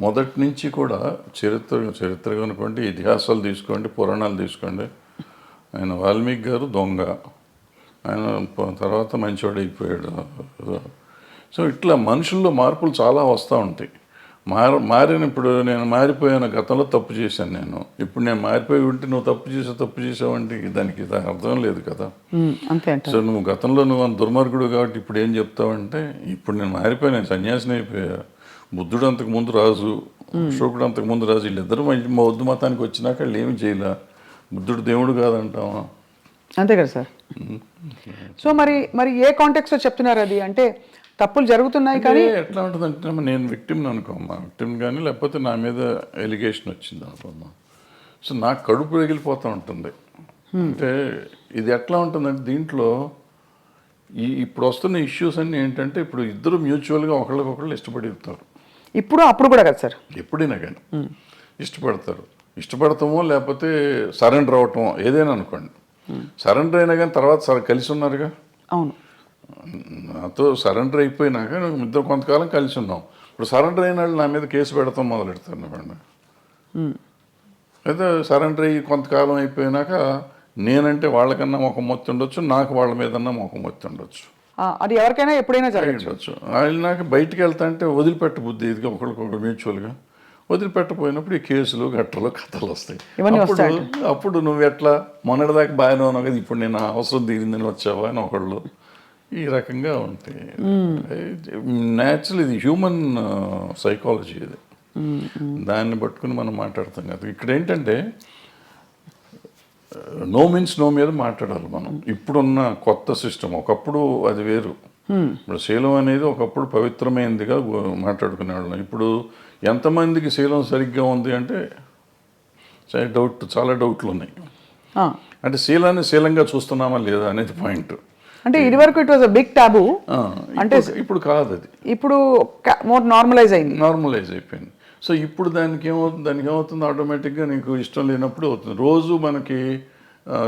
మొదటి నుంచి కూడా చరిత్ర అనుకోండి, ఇతిహాసాలు తీసుకోండి, పురాణాలు తీసుకోండి. ఆయన వాల్మీకి గారు దొంగ, ఆయన తర్వాత మంచివాడు అయిపోయాడు. సో ఇట్లా మనుషుల్లో మార్పులు చాలా వస్తూ ఉంటాయి. మారిన ఇప్పుడు నేను మారిపోయాను, గతంలో తప్పు చేశాను నేను, ఇప్పుడు నేను మారిపోయి ఉంటే నువ్వు తప్పు చేసావు అంటే దానికి అర్థం లేదు కదా. సో నువ్వు గతంలో నువ్వు అంత దుర్మార్గుడు కాబట్టి ఇప్పుడు ఏం చెప్తావంటే ఇప్పుడు నేను మారిపోయాను, నేను సన్యాసిని అయిపోయా. బుద్ధుడు అంతకు ముందు రాజు, అశోకుడు అంతకు ముందు రాజు, వీళ్ళిద్దరూ బౌద్ధ మతానికి వచ్చినాక వాళ్ళు ఏమి చేయలే. బుద్ధుడు దేవుడు కాదంటావా? అంతే కదా సార్. సో మరి ఏ కాంటెక్స్లో చెప్తున్నారు అది? అంటే తప్పులు జరుగుతున్నాయి కానీ ఎట్లా ఉంటుందంటే నేను విక్టిమ్ అనుకోమ్మా, విక్టిమ్ కానీ లేకపోతే నా మీద ఎలిగేషన్ వచ్చింది అనుకోమ్మా. సో నాకు కడుపు రగిలిపోతూ ఉంటుంది. అంటే ఇది ఎట్లా ఉంటుందంటే దీంట్లో ఇప్పుడు వస్తున్న ఇష్యూస్ అన్నీ ఏంటంటే ఇప్పుడు ఇద్దరు మ్యూచువల్గా ఒకళ్ళకొకళ్ళు ఇష్టపడతారు. ఇప్పుడు అప్పుడు కూడా కదా సార్? ఎప్పుడైనా కానీ ఇష్టపడతారు. ఇష్టపడతామో లేకపోతే సరెండర్ అవటమో ఏదైనా అనుకోండి. సరెండర్ అయినా కానీ తర్వాత కలిసి ఉన్నారుగా. అవును. నాతో సరెండర్ అయిపోయినాక ఇద్దరు కొంతకాలం కలిసి ఉన్నాం. ఇప్పుడు సరెండర్ అయిన వాళ్ళు నా మీద కేసు పెడతాం మొదలెడతారు అన్నమాట. అయితే సరెండర్ అయ్యి కొంతకాలం అయిపోయినాక నేనంటే వాళ్ళకన్నా మొఖం మొత్తి ఉండొచ్చు, నాకు వాళ్ళ మీదన్నా మొఖం మొత్తి ఉండొచ్చు. అది ఎవరికైనా ఎప్పుడైనా జరగచ్చు. నాకు బయటికి వెళ్తా అంటే వదిలిపెట్ట బుద్ధి ఇదిగా ఒకరికొకరు మ్యూచువల్గా వదిలిపెట్టపోయినప్పుడు ఈ కేసులు గట్టలు కథలు వస్తాయి. అప్పుడు నువ్వు ఎట్లా మొన్నటిదాకా బాగానే ఉన్నావు కదా, ఇప్పుడు నేను అవసరం తీరిందని వచ్చావా అని ఒకళ్ళు ఈ రకంగా ఉంటాయి. న్యాచురల్, ఇది హ్యూమన్ సైకాలజీ. ఇది దాన్ని పట్టుకుని మనం మాట్లాడతాం కదా. ఇక్కడ ఏంటంటే నో మీన్స్ నో మీద మాట్లాడాలి మనం. ఇప్పుడున్న కొత్త సిస్టమ్, ఒకప్పుడు అది వేరు. ఇప్పుడు శీలం అనేది ఒకప్పుడు పవిత్రమైనదిగా మాట్లాడుకునేవాళ్ళం. ఇప్పుడు ఎంతమందికి శీలం సరిగ్గా ఉంది అంటే చాలా డౌట్లు ఉన్నాయి. అంటే శీలాన్ని శీలంగా చూస్తున్నామా లేదా అనేది పాయింట్. అంటే ఇదివరకు ఇట్ వాజ్ అ బిగ్ టాబు, అంటే ఇప్పుడు కాదు, అది ఇప్పుడు మోర్ నార్మలైజ్ అయిపోయింది. సో ఇప్పుడు దానికి ఏమవుతుంది ఆటోమేటిక్గా నీకు ఇష్టం లేనప్పుడు అవుతుంది. రోజు మనకి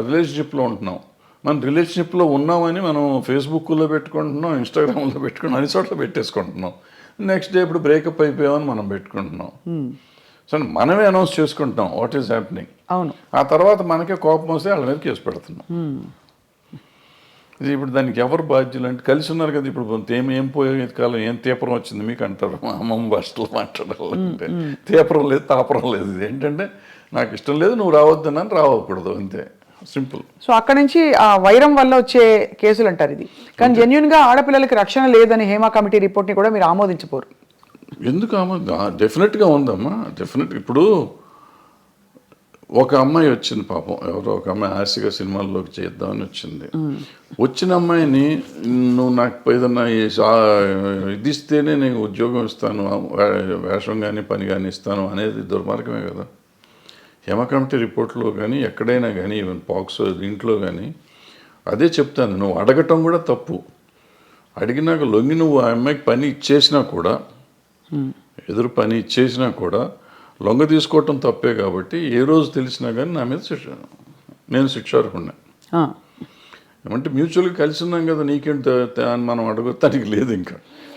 రిలేషన్షిప్లో ఉంటున్నాం, మనం రిలేషన్షిప్లో ఉన్నామని మనం ఫేస్బుక్లో పెట్టుకుంటున్నాం, ఇన్స్టాగ్రామ్లో పెట్టుకుంటున్నాం, అన్ని చోట్ల పెట్టేసుకుంటున్నాం. నెక్స్ట్ డే ఇప్పుడు బ్రేకప్ అయిపోయామని మనం పెట్టుకుంటున్నాం. సో మనమే అనౌన్స్ చేసుకుంటున్నాం వాట్ ఈస్ హ్యాపెనింగ్. అవును. ఆ తర్వాత మనకే కోపం వస్తే వాళ్ళ మీద కేసు పెడుతున్నాం. ఇది ఇప్పుడు దానికి ఎవరు బాధ్యులు అంటే కలిసి ఉన్నారు కదా. ఇప్పుడు ఏం పోయే కాలం ఏం తీపరం వచ్చింది మీకు అంటారు మా అమ్మమ్మ భాషలో మాట్లాడాలంటే. తీపరం లేదు, తాపరం లేదు. ఇది ఏంటంటే నాకు ఇష్టం లేదు, నువ్వు రావద్దని రావకూడదు, అంతే, సింపుల్. సో అక్కడ నుంచి ఆ వైరం వల్ల వచ్చే కేసులు అంటారు ఇది. కానీ జెన్యున్గా ఆడపిల్లలకి రక్షణ లేదని హేమా కమిటీ రిపోర్ట్ని కూడా మీరు ఆమోదించపోరు. ఎందుకు డెఫినెట్గా ఉందమ్మా, డెఫినెట్. ఇప్పుడు ఒక అమ్మాయి వచ్చింది పాపం, ఎవరో ఒక అమ్మాయి ఆశగా సినిమాల్లోకి చేద్దామని వచ్చింది. వచ్చిన అమ్మాయిని నువ్వు నాకు ఏదన్నా ఇది ఇస్తేనే నేను ఉద్యోగం ఇస్తాను, వేషం కానీ పని కానీ ఇస్తాను అనేది దుర్మార్గమే కదా. హేమ కమిటీ రిపోర్ట్లో కానీ ఎక్కడైనా కానీ ఈవెన్ పాక్సో దీంట్లో కానీ అదే చెప్తాను. నువ్వు అడగటం కూడా తప్పు. అడిగినాక లొంగి నువ్వు ఆ అమ్మాయికి పని ఇచ్చేసినా కూడా, ఎదురు పని ఇచ్చేసినా కూడా లొంగ తీసుకోవటం తప్పే. కాబట్టి ఏ రోజు తెలిసినా కానీ నా మీద నేను శిక్షార్హుడిని. ఏమంటే మ్యూచువల్గా కలిసి ఉన్నాం కదా, నీకేంటి అని మనం అడగటానికి లేదు. ఇంకా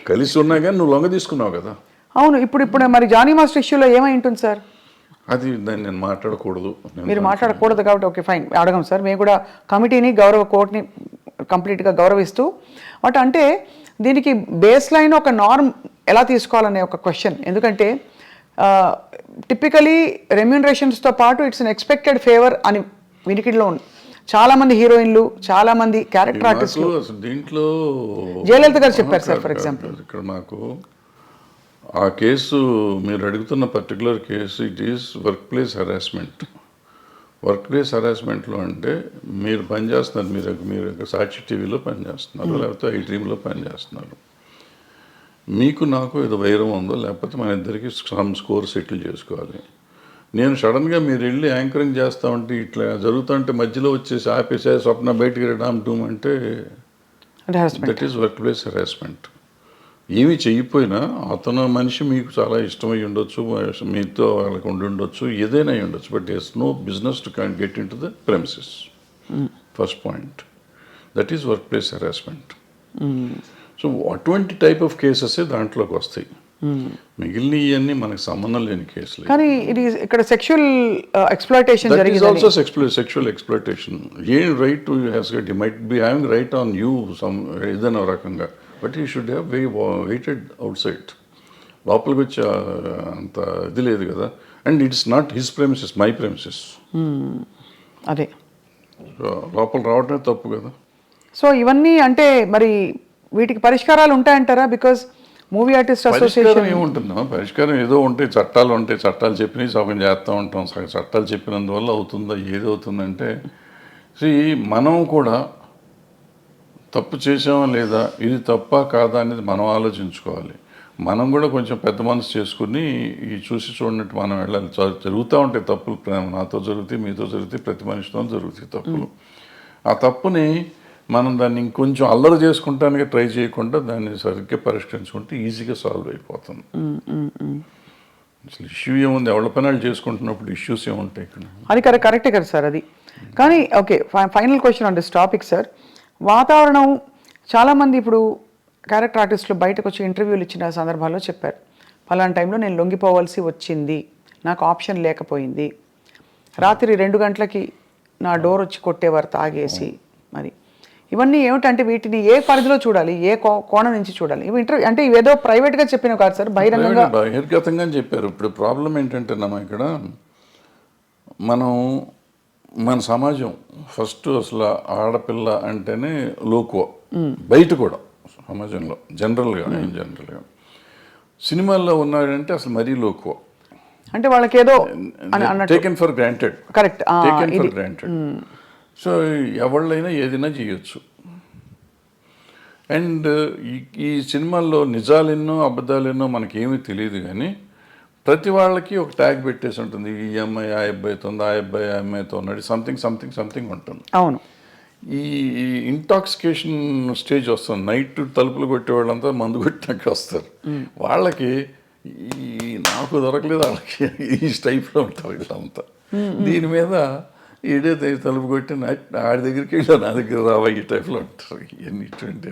కలిసి ఉన్నా కానీ నువ్వు లొంగ తీసుకున్నావు కదా. అవును. ఇప్పుడు మరి జానీ మాస్టర్ ఇష్యూలో ఏమై ఉంటుంది సార్? అది దాన్ని నేను మాట్లాడకూడదు. మీరు మాట్లాడకూడదు కాబట్టి ఓకే ఫైన్, అడగం సార్. మేము కూడా కమిటీని కోర్టుని కంప్లీట్గా గౌరవిస్తూ వాటి అంటే దీనికి బేస్ లైన్ ఒక నార్మ్ ఎలా తీసుకోవాలనే ఒక క్వశ్చన్. ఎందుకంటే టిపికలీ రెమ్యూనరేషన్స్తో పాటు ఇట్స్ అన్ ఎక్స్పెక్టెడ్ ఫేవర్ అని వినికిడిలో ఉంది. చాలామంది హీరోయిన్లు, చాలామంది క్యారెక్టర్ ఆర్టిస్టులు, దీంట్లో జయలలిత గారు చెప్పారు సార్ ఫర్ ఎగ్జాంపుల్. ఇక్కడ నాకు ఆ కేసు మీరు అడుగుతున్న particular case it is work place harassment. Work place హెరాస్మెంట్లో అంటే మీరు పనిచేస్తున్నారు, మీరు సాక్షి టీవీలో పనిచేస్తున్నారు, లేకపోతే ఐ డ్రీమ్లో పనిచేస్తున్నారు. మీకు నాకు ఏదో వైరం ఉందో, లేకపోతే మన ఇద్దరికి సమ్ స్కోర్ సెటిల్ చేసుకోవాలి. నేను సడన్గా మీరు వెళ్ళి యాంకరింగ్ చేస్తా ఉంటే ఇట్లా జరుగుతుంటే మధ్యలో వచ్చేసి ఆపేసే స్వప్న బయటికి డామ్ డూమ్ అంటే that is work place harassment. ఏమీ చెయ్యిపోయినా అతను మనిషి మీకు చాలా ఇష్టమై ఉండొచ్చు, మీతో వాళ్ళకి ఉండి ఉండొచ్చు, ఏదైనా అయి ఉండొచ్చు, but it's no business to can get into the premises. First point, that is work place harassment. So అటువంటి టైప్ ఆఫ్ కేసెస్ దాంట్లోకి వస్తాయి. మిగిలిన ఇవన్నీ మనకు సంబంధం లేని కేసులు. కానీ ఇది ఇక్కడ సెక్షువల్ ఎక్స్‌ప్లాయిటేషన్ జరిగింది. That is also sexual exploitation. ఏం right to has got, you might be having right on you some ఏదైనా రకంగా, but you should have waited outside. లోపలికి వచ్చి అంత ఇది లేదు కదా. And it's not his premises, my premises. అదే లోపల రావడమే తప్పు కదా. సో ఇవన్నీ అంటే మరి వీటికి పరిష్కారాలు ఉంటాయంటారా? బికాజ్ మూవీ ఆర్టిస్ట్ అసోసియేషన్ ఏముంటుందా పరిష్కారం? ఏదో ఉంటాయి, చట్టాలు ఉంటాయి, చట్టాలు చెప్పినవి సగం చేస్తూ ఉంటాం. సగం చట్టాలు చెప్పినందువల్ల అవుతుందా? ఏది అవుతుందంటే మనం కూడా తప్పు చేసామా లేదా, ఇది తప్ప కాదా అనేది మనం ఆలోచించుకోవాలి. మనం కూడా కొంచెం పెద్ద మనసు చేసుకుని ఈ చూసి చూడనట్టు మనం వెళ్ళాలి. జరుగుతూ ఉంటాయి తప్పులు, నాతో జరుగుతాయి, మీతో జరుగుతాయి, ప్రతి మనిషితో జరుగుతాయి తప్పులు. ఆ తప్పుని మనం దాన్ని ఇంకొంచెం అల్లరి చేసుకుంటానికి ట్రై చేయకుండా దాన్ని సరిగ్గా పరిష్కరించుకుంటే ఈజీగా సాల్వ్ అయిపోతుంది. అసలు ఇష్యూ ఏముంది, ఎవరి పని వాళ్ళు చేసుకుంటున్నప్పుడు ఇష్యూస్ ఏముంటాయి ఇక్కడ? అది కరెక్టే కదా సార్ అది. కానీ okay, final question on this topic sir. వాతావరణం చాలామంది ఇప్పుడు క్యారెక్టర్ ఆర్టిస్టులు బయటకు వచ్చి ఇంటర్వ్యూలు ఇచ్చిన సందర్భాల్లో చెప్పారు, పలానా టైంలో నేను లొంగిపోవాల్సి వచ్చింది, నాకు ఆప్షన్ లేకపోయింది, రాత్రి 2 గంటలకి నా డోర్ వచ్చి కొట్టేవారు తాగేసి. మరి ఇవన్నీ ఏమిటంటే వీటిని ఏ పరిధిలో చూడాలి, ఏ కోణం నుంచి చూడాలి? ఇవి ఇంటర్వ్యూ అంటే ఇవేదో ప్రైవేట్గా చెప్పినవి కాదు సార్, బహిరంగంగా బహిర్గతంగా చెప్పారు. ఇప్పుడు ప్రాబ్లం ఏంటంటే ఇక్కడ మన సమాజం ఫస్ట్ అసలు ఆడపిల్ల అంటేనే లోకువ, బయట కూడా సమాజంలో జనరల్గా సినిమాల్లో ఉన్నాడంటే అసలు మరీ లోకువ, అంటే వాళ్ళకి ఏదో taken for granted. Correct, taken for granted. So ఎవళ్ళైనా ఏదైనా చేయొచ్చు. అండ్ ఈ సినిమాల్లో నిజాలెన్నో అబద్ధాలెన్నో మనకేమీ తెలియదు, కానీ ప్రతి వాళ్ళకి ఒక ట్యాగ్ పెట్టేసి ఉంటుంది, ఈ అమ్మాయి ఆ అబ్బాయితో ఉంది, ఆ అబ్బాయి ఆ అమ్మాయితో ఉన్నాడు, సంథింగ్ ఉంటుంది. అవును. ఈ ఇంటాక్సికేషన్ స్టేజ్ వస్తుంది, నైట్ తలుపులు కొట్టే వాళ్ళంతా మందు కొట్టినాక వస్తారు. వాళ్ళకి నాకు దొరకలేదు, వాళ్ళకి ఈ టైప్లో ఉంటారు వీళ్ళంతా. దీని మీద ఈడే తలుపు కొట్టి ఆడి దగ్గరికి వెళ్ళా, నా దగ్గర రావా, ఈ టైప్లో ఉంటారు. ఇవన్నీ ఇటువంటి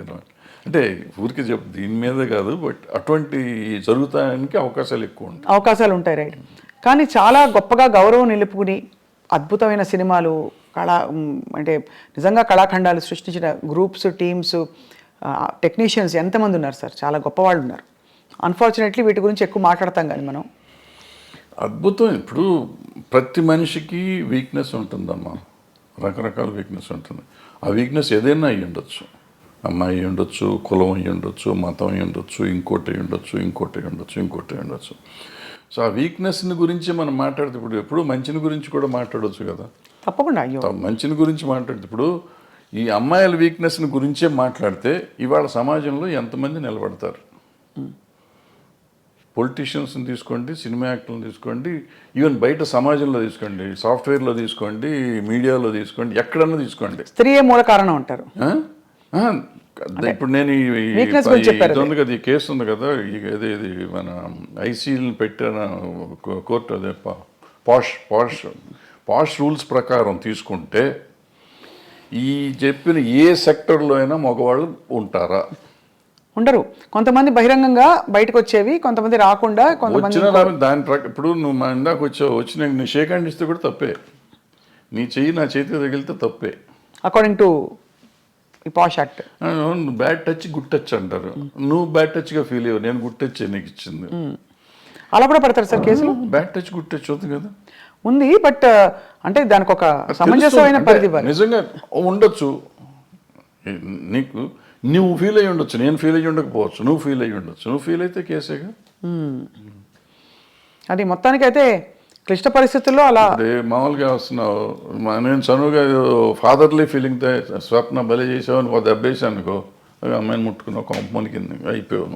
అంటే ఊరికి చెప్పు, దీని మీద కాదు, బట్ అటువంటి జరుగుతానికి అవకాశాలు ఉంటాయి. రైట్. కానీ చాలా గొప్పగా గౌరవం నిలుపుకుని అద్భుతమైన సినిమాలు అంటే నిజంగా కళాఖండాలు సృష్టించిన గ్రూప్స్, టీమ్స్, టెక్నీషియన్స్ ఎంతమంది ఉన్నారు సార్, చాలా గొప్పవాళ్ళు ఉన్నారు. అన్ఫార్చునేట్లీ వీటి గురించి ఎక్కువ మాట్లాడతాం కానీ మనం. అద్భుతం. ఇప్పుడు ప్రతి మనిషికి వీక్నెస్ ఉంటుందమ్మా, రకరకాల వీక్నెస్ ఉంటుంది. ఆ వీక్నెస్ ఏదైనా అయ్యి ఉండొచ్చు, అమ్మాయి అయ్యి ఉండొచ్చు, కులం అయ్యి ఉండొచ్చు, మతం అయ్యి ఉండొచ్చు, ఇంకోటి అయ్యి ఉండొచ్చు. సో ఆ వీక్నెస్ని గురించి మనం మాట్లాడితే ఎప్పుడు మంచిని గురించి కూడా మాట్లాడవచ్చు కదా. తప్పకుండా. అయ్యో, మంచిని గురించి మాట్లాడితే ఇప్పుడు ఈ అమ్మాయిల వీక్నెస్ని గురించే మాట్లాడితే ఇవాళ సమాజంలో ఎంతమంది నిలబడతారు? పొలిటీషియన్స్ని తీసుకోండి, సినిమా యాక్టర్లను తీసుకోండి, ఈవెన్ బయట సమాజంలో తీసుకోండి, సాఫ్ట్వేర్లో తీసుకోండి, మీడియాలో తీసుకోండి, ఎక్కడన్నా తీసుకోండి, స్త్రీయే మూల కారణం అంటారు. ఇప్పుడు నేను ఇది ఉంది కదా, ఈ కేసు ఉంది కదా, ఇది మన ఐసీఎల్ని పెట్టిన కోర్టు, అదే పాష్ రూల్స్ ప్రకారం తీసుకుంటే ఈ చెప్పిన ఏ సెక్టర్లో అయినా మగవాళ్ళు ఉంటారా? ఉండరు. కొంతమంది బహిరంగంగా బయటకు వచ్చేవి, కొంతమంది రాకుండా, కొంతమంది దాని ఇప్పుడు నువ్వు మా ఇందాక వచ్చి నీ షేక్ హ్యాండ్ ఇస్తే కూడా తప్పే, నీ చెయ్యి నా చేతికి తగిలితే తప్పే, according to posh act. Bad touch good touch అంటారు. నువ్వు బ్యాడ్ టచ్గా ఫీల్ అయ్యావు, నేను గుడ్ టచ్ నీకు ఇచ్చింది. అలా కూడా పెడతారు సార్ కేసులు? బ్యాడ్ టచ్ గుడ్ టచ్ అవుతుంది కదా, ఉంది. బట్ అంటే దానికి ఒక సమంజసమైన పరిధి నిజంగా ఉండొచ్చు. నీకు నువ్వు ఫీల్ అయ్యి ఉండొచ్చు, నేను ఫీల్ అయ్యి ఉండకపోవచ్చు, నువ్వు ఫీల్ అయ్యి ఉండొచ్చు. నువ్వు ఫీల్ అయితే కేసేగా. అది మొత్తానికైతే క్లిష్ట పరిస్థితుల్లో అలా మామూలుగా వస్తున్నావు. నేను చనువుగా ఫాదర్లీ ఫీలింగ్తో స్వప్న బలి చేసావు, ఒక దెబ్బేసి అనుకో, అమ్మాయిని ముట్టుకున్నావు, కొంపమని కింద అయిపోయావు.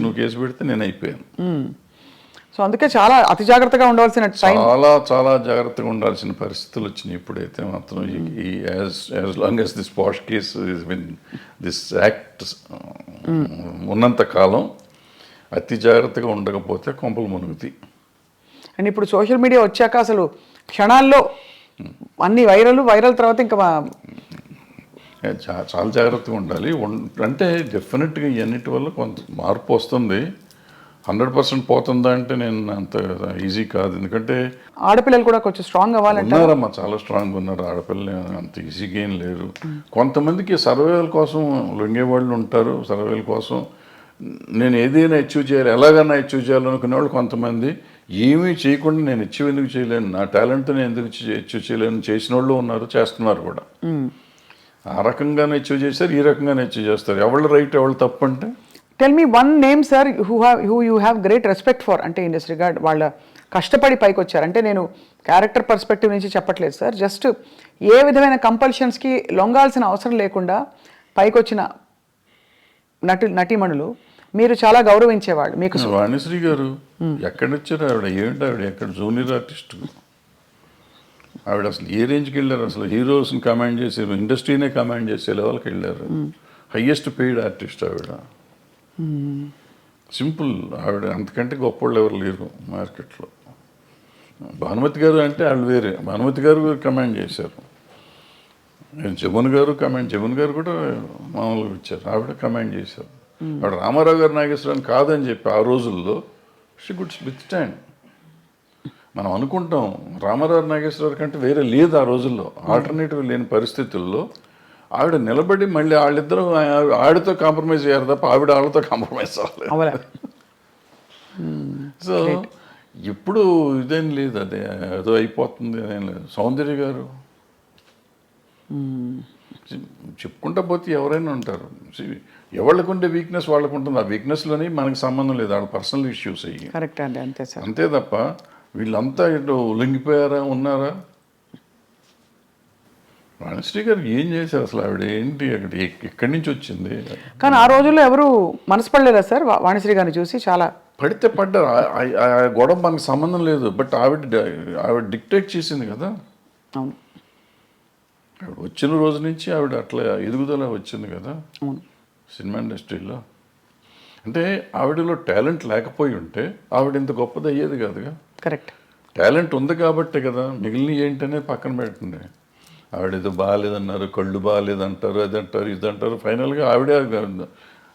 నువ్వు కేసు పెడితే నేను అయిపోయాను. సో అందుకే చాలా అతి జాగ్రత్తగా ఉండవలసిన చాలా జాగ్రత్తగా ఉండాల్సిన పరిస్థితులు వచ్చినాయి. ఇప్పుడైతే మాత్రం as long as this posh case this act ఉన్నంత కాలం అతి జాగ్రత్తగా ఉండకపోతే కొంపలు మునుగుతాయి. అండ్ ఇప్పుడు సోషల్ మీడియా వచ్చాక అసలు క్షణాల్లో అన్ని వైరల్ తర్వాత ఇంకా చాలా జాగ్రత్తగా ఉండాలి. అంటే డెఫినెట్గా ఇవన్నిటి వల్ల కొంత మార్పు వస్తుంది. 100% పోతుందా అంటే నేను అంత ఈజీ కాదు. ఎందుకంటే ఆడపిల్లలు కూడా కొంచెం స్ట్రాంగ్ అవ్వాలంటే ఉన్నారమ్మా, చాలా స్ట్రాంగ్ ఉన్నారు. ఆడపిల్లలు అంత ఈజీగా ఏం లేరు. కొంతమందికి సర్వైవల్ కోసం లొంగేవాళ్ళు ఉంటారు. సర్వైవల్ కోసం నేను ఏదైనా అచీవ్ చేయాలి, ఎలాగైనా అచీవ్ చేయాలనుకునే వాళ్ళు కొంతమంది. ఏమీ చేయకుండా నేను అచీవ్ ఎందుకు చేయలేను, నా టాలెంట్తో నేను ఎందుకు అచీవ్ చేయలేను చేసిన వాళ్ళు ఉన్నారు, చేస్తున్నారు కూడా. ఆ రకంగానే అచీవ్ చేస్తారు, ఈ రకంగానే అచీవ్ చేస్తారు. ఎవళ్ళు రైట్ ఎవళ్ళు తప్పు అంటే tell me one name sir who you have great respect for, అంటే ఇన్ దిస్ రిగార్డ్ వాళ్ళ కష్టపడి పైకి వచ్చారు. అంటే నేను క్యారెక్టర్ పర్స్పెక్టివ్ నుంచి చెప్పట్లేదు సార్, జస్ట్ ఏ విధమైన కంపల్షన్స్కి లొంగాల్సిన అవసరం లేకుండా పైకి వచ్చిన నటీమణులు మీరు చాలా గౌరవించేవాళ్ళు. మీకు వాణిశ్రీ గారు ఎక్కడి వచ్చారు? ఆవిడ ఏమిటి, ఆవిడ ఎక్కడ జూనియర్ ఆర్టిస్ట్, ఆవిడ అసలు ఏ రేంజ్కి వెళ్ళారు, అసలు హీరోస్ని కమాండ్ చేసారు, ఇండస్ట్రీనే కమాండ్ చేసే లెవెల్కి వెళ్ళారు. హయ్యెస్ట్ పెయిడ్ ఆర్టిస్ట్ ఆవిడ. సింపుల్, ఆవిడ అంతకంటే గొప్పవాళ్ళు ఎవరు లేరు మార్కెట్లో. భానుమతి గారు అంటే వాళ్ళు వేరే, భానుమతి గారు కమాండ్ చేశారు. జమున్ గారు కూడా మామూలుగా ఇచ్చారు, ఆవిడ కమాండ్ చేశారు. ఆవిడ రామారావు గారు నాగేశ్వరరావు కాదని చెప్పి ఆ రోజుల్లో షీ గుడ్ విత్ స్టాండ్. మనం అనుకుంటాం రామారావు నాగేశ్వరరావు కంటే వేరే లేదు ఆ రోజుల్లో, ఆల్టర్నేటివ్ లేని పరిస్థితుల్లో ఆవిడ నిలబడి మళ్ళీ వాళ్ళిద్దరూ ఆవిడతో కాంప్రమైజ్ అయ్యారు తప్ప ఆవిడ వాళ్ళతో కాంప్రమైజ్ అవ్వలేదు. సో ఇప్పుడు ఇదేం లేదు, అదే ఏదో అయిపోతుంది అదేం లేదు. సౌందర్య గారు చెప్పుకుంటా పోతే ఎవరైనా ఉంటారు, ఎవరికి ఉండే వీక్నెస్ వాళ్ళకు ఉంటుంది. ఆ వీక్నెస్లోని మనకి సంబంధం లేదు, వాళ్ళ పర్సనల్ ఇష్యూస్ అయ్యి. కరెక్ట్ అండి, అంతే సార్. అంతే తప్ప వీళ్ళంతా ఇటు ఉల్లంఘిపోయారా ఉన్నారా? వాణిశ్రీ గారు ఏం చేశారు అసలు? ఆవిడ ఏంటి అక్కడ ఎక్కడి నుంచి వచ్చింది? కానీ ఆ రోజుల్లో ఎవరు మనసు పడలేదా సార్ వాణిశ్రీ గారిని చూసి? చాలా పడితే పడ్డారు, ఆ గొడవ మనకు సంబంధం లేదు. బట్ ఆవిడ డిక్టేట్ చేసింది కదా. అవును, ఆవిడ వచ్చిన రోజు నుంచి ఆవిడ అట్లా ఎదుగుదల వచ్చింది కదా అవును. సినిమా ఇండస్ట్రీలో. అంటే ఆవిడలో టాలెంట్ లేకపోయి ఉంటే ఆవిడ ఇంత గొప్పది అయ్యేది కాదుగా. కరెక్ట్, టాలెంట్ ఉంది కాబట్టే కదా మిగిలిన ఏంటనే పక్కన పెట్టండి. ఆవిడ ఏదో బాగాలేదన్నారు, కళ్ళు బాగాలేదంటారు, అది అంటారు, ఇది అంటారు. ఫైనల్గా ఆవిడే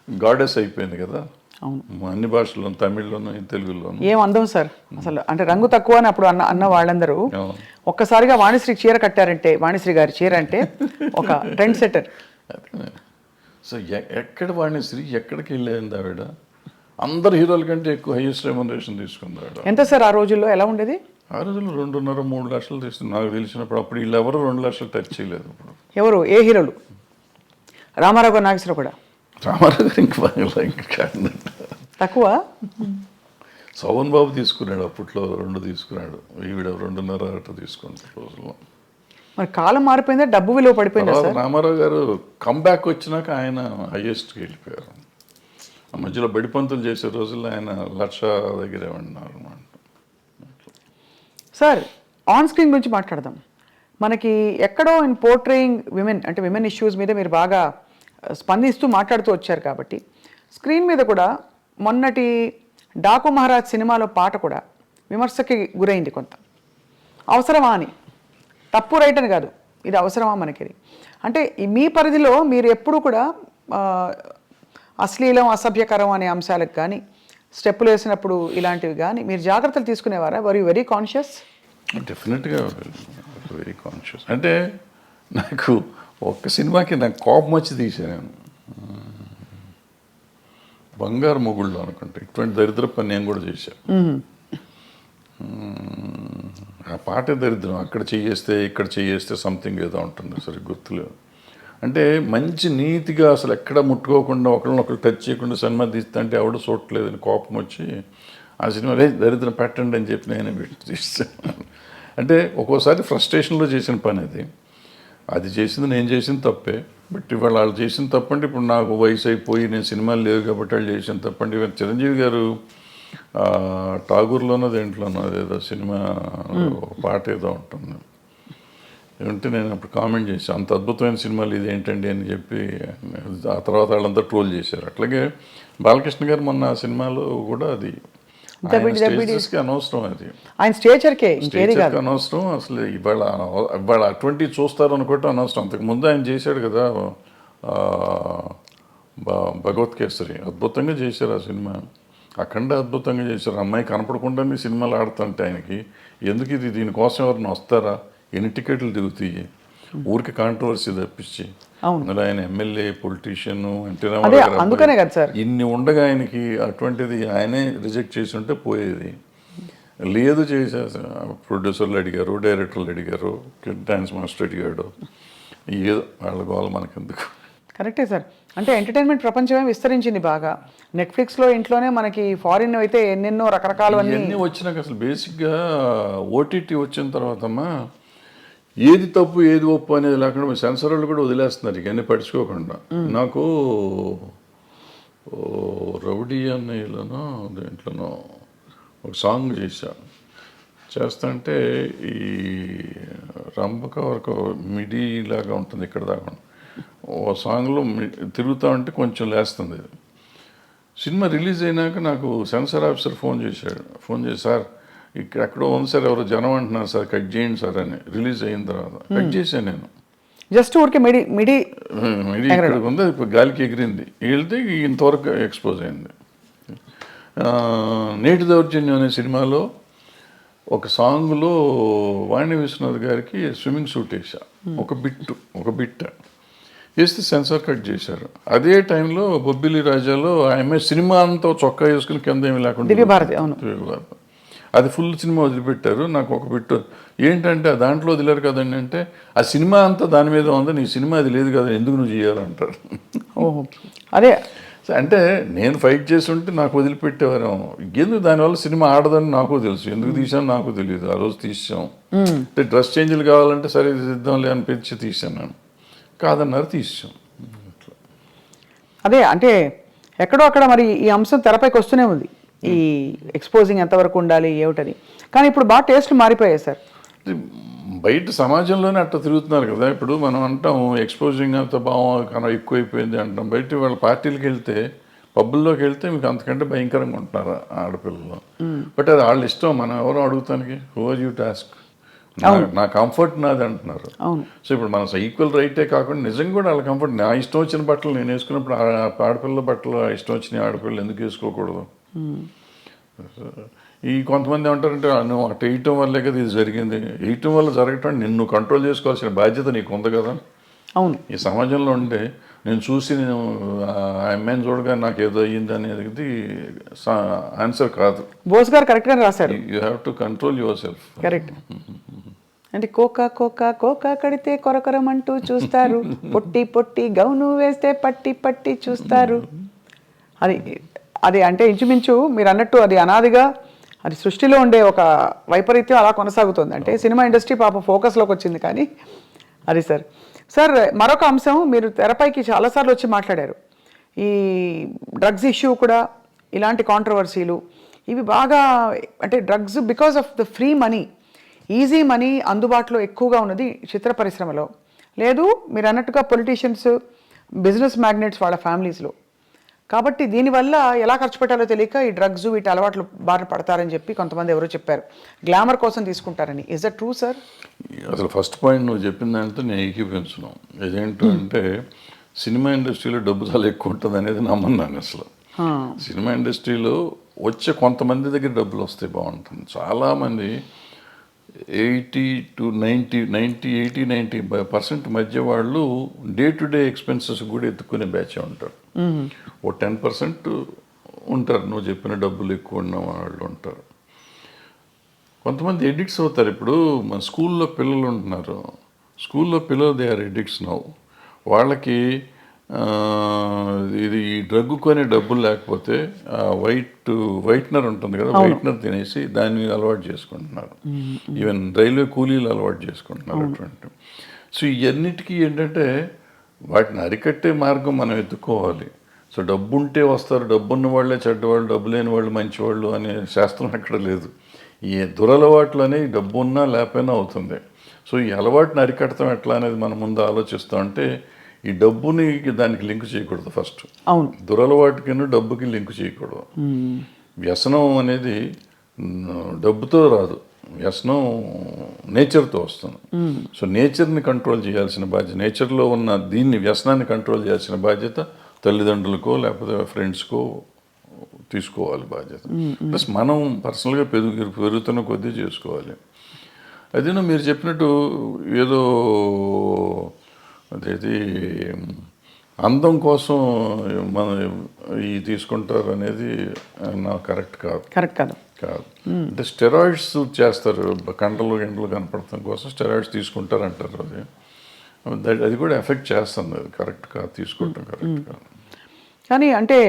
గాడెస్ అయిపోయింది కదా. అవును, అన్ని భాషల్లోనూ, తమిళ్లోనూ, తెలుగులోనూ. ఏం అందం సార్ అసలు, అంటే రంగు తక్కువ అని అప్పుడు అన్న వాళ్ళందరూ అవును. ఒక్కసారిగా వాణిశ్రీ చీర కట్టారంటే, వాణిశ్రీ గారి చీర అంటే ఒక ట్రెండ్ సెట్టర్. సో ఎక్కడ వాణిశ్రీ ఎక్కడికి వెళ్ళేది ఆవిడ? అందరు హీరోల కంటే ఎక్కువ హైయెస్ట్ రెమ్యునరేషన్ తీసుకుంది ఆవిడ. ఎంత సార్ ఆ రోజుల్లో, ఎలా ఉండేది? ఆ రోజుల్లో 2.5-3 లక్షలు తీసుకుంది నాకు తెలిసినప్పుడు. అప్పుడు వీళ్ళు ఎవరు 2 లక్షలు టచ్ చేయలేదు. ఇప్పుడు ఎవరు, ఏ హీరోలు? రామారావు గారు, నాగేశ్వరరావు కూడా? రామారావు గారు ఇంకా కాదు, తక్కువ. శోభన్ బాబు తీసుకున్నాడు అప్పట్లో, 2 తీసుకున్నాడు. ఈవిడ 2.5 అట్లా తీసుకుంది రోజుల్లో. మరి కాలం మారిపోయిందా, డబ్బు విలువ పడిపోయిందా సార్? రామారావు గారు కంబ్యాక్ వచ్చినాక ఆయన హైయెస్ట్కి వెళ్ళిపోయారు. ఆ మధ్యలో బడిపంతులు చేసే రోజుల్లో ఆయన 1,00,000 దగ్గరే ఉన్నారు అన్నమాట. సార్, ఆన్ స్క్రీన్ గురించి మాట్లాడదాం. మనకి ఎక్కడో ఇన్ పోర్ట్రేయింగ్ విమెన్, అంటే విమెన్ ఇష్యూస్ మీద మీరు బాగా స్పందిస్తూ మాట్లాడుతూ వచ్చారు కాబట్టి, స్క్రీన్ మీద కూడా మొన్నటి డాకు మహారాజ్ సినిమాలో పాట కూడా విమర్శకి గురైంది కొంత. అవసరమా అని, తప్పు రైట్ అని కాదు, ఇది అవసరమా మనకి? అంటే మీ పరిధిలో మీరు ఎప్పుడు కూడా అశ్లీలం, అసభ్యకరం అనే అంశాలకు కానీ, స్టెప్పులు వేసినప్పుడు ఇలాంటివి కానీ మీరు జాగ్రత్తలు తీసుకునేవారా? Were you very conscious? డెఫినెట్గా వెరీ కాన్షియస్. అంటే నాకు ఒక్క సినిమాకి నాకు కోపం వచ్చి తీసాను నేను, బంగారు మొగుళ్ళు అనుకుంటా. ఇటువంటి దరిద్ర పని నేను కూడా చేశాను. ఆ పాటే దరిద్రం. అక్కడ చేయేస్తే ఇక్కడ చేయేస్తే సంథింగ్ ఏదో ఉంటుంది, సరే గుర్తులేదు. అంటే మంచి నీతిగా అసలు ఎక్కడ ముట్టుకోకుండా ఒకరినొకరు టచ్ చేయకుండా సినిమా తీస్తే అంటే ఎవడ చూడలేదని కోపం వచ్చి ఆ సినిమా దరిద్రం పెట్టండి అని చెప్పి నేనే పెట్టి తీస్తాను. అంటే ఒక్కోసారి ఫ్రస్ట్రేషన్లో చేసిన పని అది చేసింది నేను చేసిన తప్పే. బట్ ఇవాళ వాళ్ళు చేసిన తప్పంటే ఇప్పుడు నాకు వయసు అయిపోయి నేను సినిమాలు లేవు కాబట్టి వాళ్ళు చేసిన తప్పండి. ఇవాళ చిరంజీవి గారు ఠాగూర్లోనో దేంట్లోనో అదేదో సినిమా పాట ఏదో ఉంటుంది ఏమంటే నేను అప్పుడు కామెంట్ చేశాను, అంత అద్భుతమైన సినిమాలు ఇది ఏంటండి అని చెప్పి. ఆ తర్వాత వాళ్ళంతా ట్రోల్ చేశారు. అట్లాగే బాలకృష్ణ గారు మొన్న ఆ సినిమాలో కూడా అది అనవసరం, అది ఆయన స్టేచర్కే అనవసరం. అసలు ఇవాళ అటువంటివి చూస్తారు అనుకోవటం అనవసరం. అంతకుముందు ఆయన చేశాడు కదా భగవత్ కేసరి, అద్భుతంగా చేశారు ఆ సినిమా. అఖండ అద్భుతంగా చేశారు. అమ్మాయి కనపడకుండానే సినిమాలు ఆడుతుంటే ఆయనకి ఎందుకు ఇది, దీనికోసం ఎవరిని వస్తారా? ఎన్ని టికెట్లు దిగుతాయి? ఊరికి కాంట్రవర్సీ తప్పించి అందులో ఆయన ఎమ్మెల్యే, పొలిటీషియన్ అందుకనే కదా సార్ ఇన్ని ఉండగా ఆయనకి అటువంటిది ఆయనే రిజెక్ట్ చేసి ఉంటే పోయేది. లేదు చేసే ప్రొడ్యూసర్లు అడిగారు, డైరెక్టర్లు అడిగారు, డాన్స్ మాస్టర్ అడిగాడు, ఏదో వాళ్ళ గోల మనకెందుకు. కరెక్టే సార్. అంటే ఎంటర్టైన్మెంట్ ప్రపంచమే విస్తరించింది బాగా. నెట్ఫ్లిక్స్లో ఇంట్లోనే మనకి ఫారిన్ అయితే ఎన్నెన్నో రకరకాలు అన్నీ వచ్చినాక అసలు బేసిక్గా ఓటీటీ వచ్చిన తర్వాతమ్మా ఏది తప్పు ఏది ఒప్పు అనేది లేకుండా సెన్సర్ వాళ్ళు కూడా వదిలేస్తున్నారు ఇవన్నీ పడుచుకోకుండా. నాకు రౌడీ అన్నయ్యలోనో దేంట్లోనో ఒక సాంగ్ చేస్తా అంటే ఈ రంపక వరకు మిడి లాగా ఉంటుంది ఇక్కడ దాకా. ఓ సాంగ్లో తిరుగుతూ ఉంటే కొంచెం లేస్తుంది. సినిమా రిలీజ్ అయినాక నాకు సెన్సార్ ఆఫీసర్ ఫోన్ చేసి సార్ ఇక్కడ ఎక్కడో ఉంది సార్, ఎవరో జనం అంటున్నారు సార్, కట్ చేయండి సార్ అని. రిలీజ్ అయిన తర్వాత కట్ చేశాను నేను. జస్ట్ ఊరికే మిడి ఇక్కడ ఉంది, ఇప్పుడు గాలికి ఎగిరింది, వెళ్తే ఇంతవరకు ఎక్స్పోజ్ అయింది. నేటి దౌర్జన్యం అనే సినిమాలో ఒక సాంగ్లో వాణి విశ్వనాథ్ గారికి స్విమ్మింగ్ సూట్ వేసా, ఒక బిట్ వేస్తే సెన్సార్ కట్ చేశారు. అదే టైంలో బొబ్బిలి రాజాలో ఆమె సినిమా అంతా చొక్కా వేసుకుని కింద ఏమి లేకుండా దివ్యభారతి, అవును, అది ఫుల్ సినిమా వదిలిపెట్టారు. నాకు ఒక బిట్ ఏంటంటే దాంట్లో వదిలేరు కదండి అంటే, ఆ సినిమా అంతా దాని మీద ఉంది, నీ సినిమా అది లేదు కదా, ఎందుకు నువ్వు చేయాలంటారు. ఓహో, అదే అంటే నేను ఫైట్ చేసి ఉంటే నాకు వదిలిపెట్టేవారు. ఎందుకు దానివల్ల సినిమా ఆడదని నాకు తెలుసు, ఎందుకు తీసాను నాకు తెలియదు. ఆ రోజు తీసాం అంటే డ్రెస్ చేంజ్లు కావాలంటే సరే తీద్దాంలే అనిపించి తీసాను నేను, కాదన్నారు తీసాం. అదే అంటే ఎక్కడో అక్కడ మరి ఈ అంశం తెరపైకి వస్తూనే ఉంది, ఈ ఎక్స్పోజింగ్ ఎంతవరకు ఉండాలి ఏమిటని. కానీ ఇప్పుడు బాగా టేస్ట్లు మారిపోయాయి సార్. బయట సమాజంలోనే అట్లా తిరుగుతున్నారు కదా. ఇప్పుడు మనం అంటాం ఎక్స్పోజింగ్ అంత బాగా ఎక్కువైపోయింది అంటాం. బయట వాళ్ళ పార్టీలకు వెళ్తే, పబ్బుల్లోకి వెళ్తే మీకు అంతకంటే భయంకరంగా ఉంటున్నారు ఆడపిల్లలు. బట్ అది వాళ్ళ ఇష్టం, మనం ఎవరో అడుగుతానికి, హూ ఆర్ యూ టాస్క్, నా కంఫర్ట్ నాది అంటున్నారు. సో ఇప్పుడు మన ఈక్వల్ రైటే కాకుండా నిజంగా కూడా వాళ్ళ కంఫర్ట్, నా ఇష్టం వచ్చిన బట్టలు నేను వేసుకున్నప్పుడు ఆడపిల్లల బట్టలు ఇష్టం వచ్చిన ఆడపిల్లలు ఎందుకు వేసుకోకూడదు. ఈ కొంతమంది ఏమంటారంటే నువ్వు అటు వేయటం వల్లే కదా ఇది జరిగింది, వేయటం వల్ల జరగటం నిన్ను కంట్రోల్ చేసుకోవాల్సిన బాధ్యత నీకు ఉంది కదా. అవును, ఈ సమాజంలో ఉంటే నేను చూసి నేను ఆ అమ్మాయిని చూడగా నాకు ఏదో అయ్యింది అనేది ఆన్సర్ కాదు. బోస్ గారు కరెక్ట్గా రాశారు, you have to control your self. Correct. అంటే కోకా కడితే కొరకొరమంటూ చూస్తారు, పొట్టి గౌను వేస్తే పట్టి చూస్తారు. అది అంటే ఇంచుమించు మీరు అన్నట్టు అది అనాదిగా అది సృష్టిలో ఉండే ఒక వైపరీత్యం అలా కొనసాగుతుంది. అంటే సినిమా ఇండస్ట్రీ పాపం ఫోకస్లోకి వచ్చింది. కానీ అది సార్ మరొక అంశం, మీరు తెరపైకి చాలాసార్లు వచ్చి మాట్లాడారు, ఈ డ్రగ్స్ ఇష్యూ కూడా, ఇలాంటి కాంట్రవర్సీలు ఇవి బాగా, అంటే drugs because of the free money, easy money అందుబాటులో ఎక్కువగా ఉన్నది చిత్ర పరిశ్రమలో. లేదు మీరు అన్నట్టుగా పొలిటీషియన్స్, బిజినెస్ మ్యాగ్నెట్స్ వాళ్ళ ఫ్యామిలీస్లో. కాబట్టి దీనివల్ల ఎలా ఖర్చు పెట్టాలో తెలియక ఈ డ్రగ్స్ వీటి అలవాట్లు బారిన పడతారని చెప్పి కొంతమంది ఎవరో చెప్పారు, గ్లామర్ కోసం తీసుకుంటారని. Is that true sir? అసలు ఫస్ట్ పాయింట్ నువ్వు చెప్పిన దాంతో నేను ఏకీపించను. ఇదేంటంటే సినిమా ఇండస్ట్రీలో డబ్బు చాలా ఎక్కువ ఉంటుంది అనేది నమ్మన్నాను. అసలు సినిమా ఇండస్ట్రీలో వచ్చే కొంతమంది దగ్గర డబ్బులు వస్తే బాగుంటుంది. చాలామంది 80% మధ్య వాళ్ళు డే టు డే ఎక్స్పెన్సెస్ కూడా ఎత్తుకునే బ్యాచ్ ఉంటారు. ఓ 10% ఉంటారు నువ్వు చెప్పిన డబ్బులు ఎక్కువ ఉన్న వాళ్ళు ఉంటారు. కొంతమంది ఎడిక్ట్స్ అవుతారు. ఇప్పుడు మన స్కూల్లో పిల్లలు ఉంటున్నారు, స్కూల్లో పిల్లలు దే ఆర్ ఎడిక్ట్స్ నౌ. వాళ్ళకి ఇది ఈ డ్రగ్ కొనే డబ్బులు లేకపోతే వైట్నర్ ఉంటుంది కదా, వైట్నర్ తినేసి దాన్ని అలవాటు చేసుకుంటున్నారు. ఈవెన్ రైల్వే కూలీలు అలవాటు చేసుకుంటున్నారు అటువంటి. సో ఇవన్నిటికీ ఏంటంటే వాటిని అరికట్టే మార్గం మనం ఎత్తుకోవాలి. సో డబ్బు ఉంటే వస్తారు, డబ్బున్న వాళ్ళే చెడ్డవాళ్ళు, డబ్బు లేని వాళ్ళు మంచివాళ్ళు అనే శాస్త్రం ఎక్కడ లేదు. ఈ దురలవాట్లు అనేవి డబ్బు ఉన్నా లేకపోయినా అవుతుంది. సో ఈ అలవాటుని అరికడతాం ఎట్లా అనేది మనం ముందు ఆలోచిస్తాం. అంటే ఈ డబ్బుని దానికి లింక్ చేయకూడదు ఫస్ట్. అవును, దురలవాటుకి డబ్బుకి లింక్ చేయకూడదు. వ్యసనం అనేది డబ్బుతో రాదు, వ్యసనం నేచర్తో వస్తుంది. సో నేచర్ని కంట్రోల్ చేయాల్సిన బాధ్యత, నేచర్లో ఉన్న దీన్ని వ్యసనాన్ని కంట్రోల్ చేయాల్సిన బాధ్యత తల్లిదండ్రులకో లేకపోతే ఫ్రెండ్స్కో తీసుకోవాలి బాధ్యత. ప్లస్ మనం పర్సనల్గా పెరుగుతున్న కొద్దీ చేసుకోవాలి. అదేనో మీరు చెప్పినట్టు ఏదో అదేది అందం కోసం మనం ఈ తీసుకుంటారు అనేది నాకు కరెక్ట్ కాదు. అంటే స్టెరాయిడ్స్ చేస్తారు, గంటలు కనపడటం కోసం స్టెరాయిడ్స్ తీసుకుంటారు అంటారు. అది కూడా ఎఫెక్ట్ చేస్తుంది, అది కరెక్ట్ కాదు, తీసుకుంటాం కరెక్ట్ కాదు. కానీ అంటే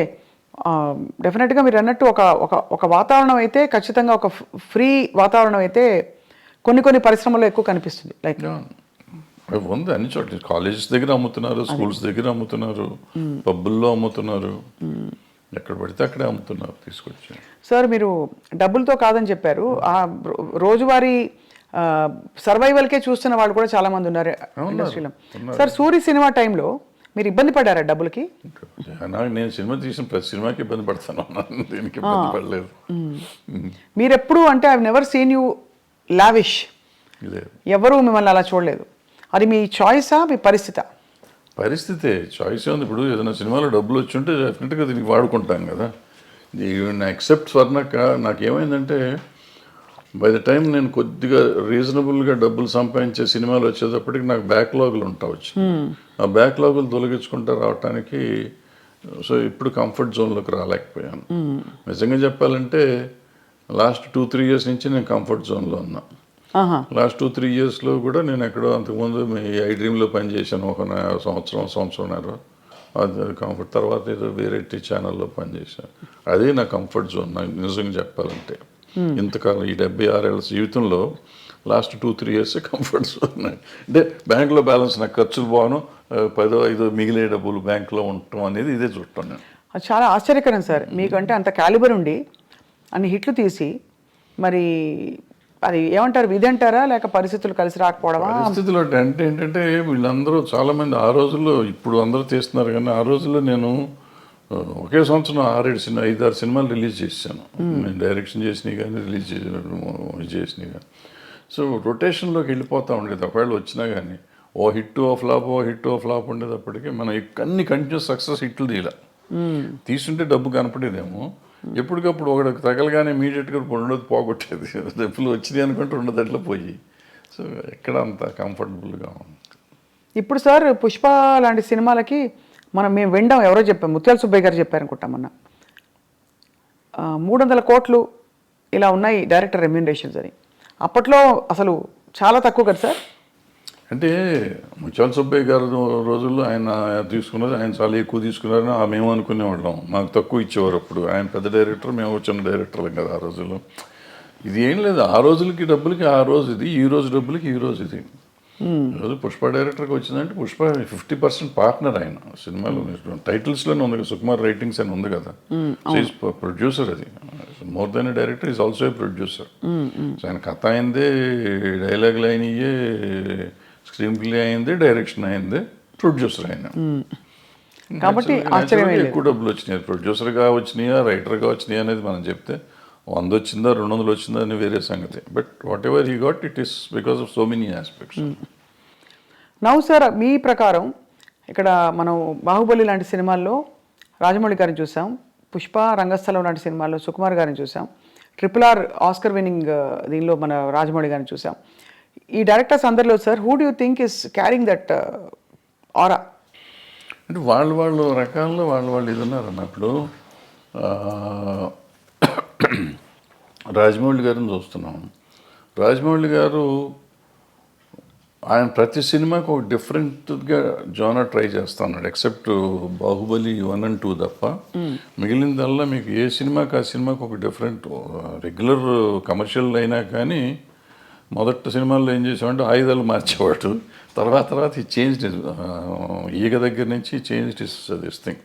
డెఫినెట్గా మీరు అన్నట్టు ఒక వాతావరణం అయితే ఖచ్చితంగా ఒక ఫ్రీ వాతావరణం అయితే కొన్ని పరిశ్రమల్లో ఎక్కువ కనిపిస్తుంది. లైక్ ఉంది అన్ని చోట్ల, కాలేజెస్ దగ్గర అమ్ముతున్నారు, స్కూల్స్ దగ్గర అమ్ముతున్నారు, పబ్బుల్లో అమ్ముతున్నారు, ఎక్కడ పడితే అక్కడే అమ్ముతున్నారు తీసుకొచ్చి. సార్ మీరు డబ్బులతో కాదని చెప్పారు, ఆ రోజువారీ సర్వైవల్కే చూస్తున్న వాళ్ళు కూడా చాలా మంది ఉన్నారు ఇండస్ట్రీలో. సార్ సూరి సినిమా టైంలో మీరు ఇబ్బంది పడ్డారా డబ్బులకి? నేను సినిమా తీసిన ప్రతి సినిమాకి ఇబ్బంది పడతాను, దీనికి ఇబ్బంది పడలేదు. మీరు ఎప్పుడు అంటే I never seen you lavish, లేదు, ఎవరు మిమ్మల్ని అలా చూడలేదు. అది మీ చాయిసా మీ పరిస్థితా? పరిస్థితే, చాయిస్ ఉంది. ఇప్పుడు ఏదైనా సినిమాలో డబ్బులు వచ్చి ఉంటే డెఫినెట్గా దీనికి వాడుకుంటాం కదా. ఎక్సెప్ట్ స్వర్ణక్క నాకేమైందంటే బై ద టైం నేను కొద్దిగా రీజనబుల్గా డబ్బులు సంపాదించే సినిమాలు వచ్చేటప్పటికి నాకు బ్యాక్లాగులు ఉంటావచ్చు. ఆ బ్యాక్లాగులు తొలగించుకుంటూ రావటానికి సో ఇప్పుడు కంఫర్ట్ జోన్లోకి రాలేకపోయాను. నిజంగా చెప్పాలంటే లాస్ట్ 2-3 ఇయర్స్ నుంచి నేను కంఫర్ట్ జోన్లో ఉన్నా. లాస్ట్ 2-3 ఇయర్స్లో కూడా నేను ఎక్కడో అంతకుముందు మీ ఐ డ్రీమ్లో పనిచేశాను ఒక సంవత్సరంన్నర. అది కంఫర్ట్. తర్వాత ఏదో వేరే ఛానల్లో పనిచేశాను. అదే నా కంఫర్ట్ జోన్ నాకు నిజంగా చెప్పాలంటే. ఇంతకాలం ఈ 76 ఏళ్ళ జీవితంలో లాస్ట్ 2-3 ఇయర్స్ కంఫర్ట్ జోన్. అంటే బ్యాంకులో బ్యాలెన్స్ నాకు ఖర్చులు పోను, 10-5 మిగిలే డబ్బులు బ్యాంకులో ఉండటం అనేది ఇదే చూడటం నేను. అది చాలా ఆశ్చర్యకరం సార్. మీకంటే అంత క్యాలిబర్ ఉండి అన్ని హిట్లు తీసి మరి అది ఏమంటారు, విధి అంటారా లేక పరిస్థితులు కలిసి రాకపోవడమా? పరిస్థితులు అంటే ఏంటంటే వీళ్ళందరూ చాలామంది ఆ రోజుల్లో, ఇప్పుడు అందరూ తీస్తున్నారు కానీ ఆ రోజుల్లో నేను ఒకే సంవత్సరం 5-6 సినిమాలు రిలీజ్ చేశాను. నేను డైరెక్షన్ చేసినవి కానీ రిలీజ్ చేసినవి కానీ. సో రొటేషన్లోకి వెళ్ళిపోతూ ఉండేది. ఒకవేళ వచ్చినా కానీ ఓ హిట్ ఓ ఫ్లాప్ ఉండేటప్పటికీ మనం అన్ని కంటిన్యూస్ సక్సెస్ హిట్లు తీయాలి. తీసుంటే డబ్బు కనపడేదేమో, ఎప్పటికప్పుడు ఒకటి తగలగానే ఇమీడియట్గా ఉండదు పోగొట్టేది. డబ్బులు వచ్చినాయి అనుకుంటే ఉండదు అట్లా పోయి. సో ఎక్కడ అంత కంఫర్టబుల్గా ఉంది. ఇప్పుడు సార్ పుష్ప లాంటి సినిమాలకి మేము వినడం ఎవరో చెప్పాం, ముత్యాల సుబ్బయ్య గారు చెప్పారనుకుంటాం మొన్న, 300 కోట్లు ఇలా ఉన్నాయి డైరెక్టర్ రెమ్యూనరేషన్స్ అని. అప్పట్లో అసలు చాలా తక్కువ కదా సార్. అంటే ముత్యాల సుబ్బయ్య గారు రోజుల్లో ఆయన తీసుకున్నది, ఆయన చాలా ఎక్కువ తీసుకున్నారని మేము అనుకునేవాళ్ళం. మాకు తక్కువ ఇచ్చేవారు. అప్పుడు ఆయన పెద్ద డైరెక్టర్, మేము చిన్న డైరెక్టర్లం కదా ఆ రోజుల్లో. ఇది ఏం లేదు, ఆ రోజులకి డబ్బులకి ఆ రోజు ఇది, ఈ రోజు డబ్బులకి ఈ రోజు ఇది. ఈరోజు పుష్ప డైరెక్టర్కి వచ్చిందంటే పుష్ప 50% పార్ట్నర్ ఆయన సినిమాలో. టైటిల్స్లోనే ఉంది కదా, సుకుమార్ రైటింగ్స్ అని ఉంది కదా. ప్రొడ్యూసర్, అది more than director is also a producer. So ఆయన కథ అయిందే, డైలాగులు అయినయే, స్క్రీన్ ప్లే అయింది, డైరెక్షన్ అయింది, ప్రొడ్యూసర్ అయిన. కాబట్టి ఎక్కువ డబ్బులు వచ్చినాయి. ప్రొడ్యూసర్గా వచ్చినాయా రైటర్గా వచ్చినాయా అనేది మనం చెప్తే 100 వచ్చిందా 200 వచ్చిందా అని వేరే సంగతి. But whatever he got it is because of so many aspects. Now sir, మీ ప్రకారం ఇక్కడ మనం బాహుబలి లాంటి సినిమాల్లో రాజమౌళి గారిని చూసాం, పుష్ప రంగస్థలం లాంటి సినిమాల్లో సుకుమార్ గారిని చూసాం, RRR ఆస్కర్ విన్నింగ్ దీనిలో మన రాజమౌళి గారిని చూసాం. ఈ డైరెక్టర్స్ అందరిలో sir who do you think is carrying that ఆరా? అంటే వాళ్ళు రకాల్లో వాళ్ళు ఇది ఉన్నారన్న. ఇప్పుడు రాజమౌళి గారిని చూస్తున్నాం. రాజమౌళి గారు ఆయన ప్రతి సినిమాకి ఒక డిఫరెంట్గా జోనర్ ట్రై చేస్తూ ఉన్నాడు. ఎక్సెప్ట్ బాహుబలి 1 and 2 తప్ప మిగిలిందల్లా మీకు ఏ సినిమాకి ఆ సినిమాకి ఒక డిఫరెంట్. రెగ్యులర్ కమర్షియల్ అయినా కానీ మొదటి సినిమాల్లో ఏం చేసామంటే ఆయుధాలు మార్చేవాడు. తర్వాత ఈ చేంజ్ ఈగ దగ్గర నుంచి చేంజ్ దిస్ థింగ్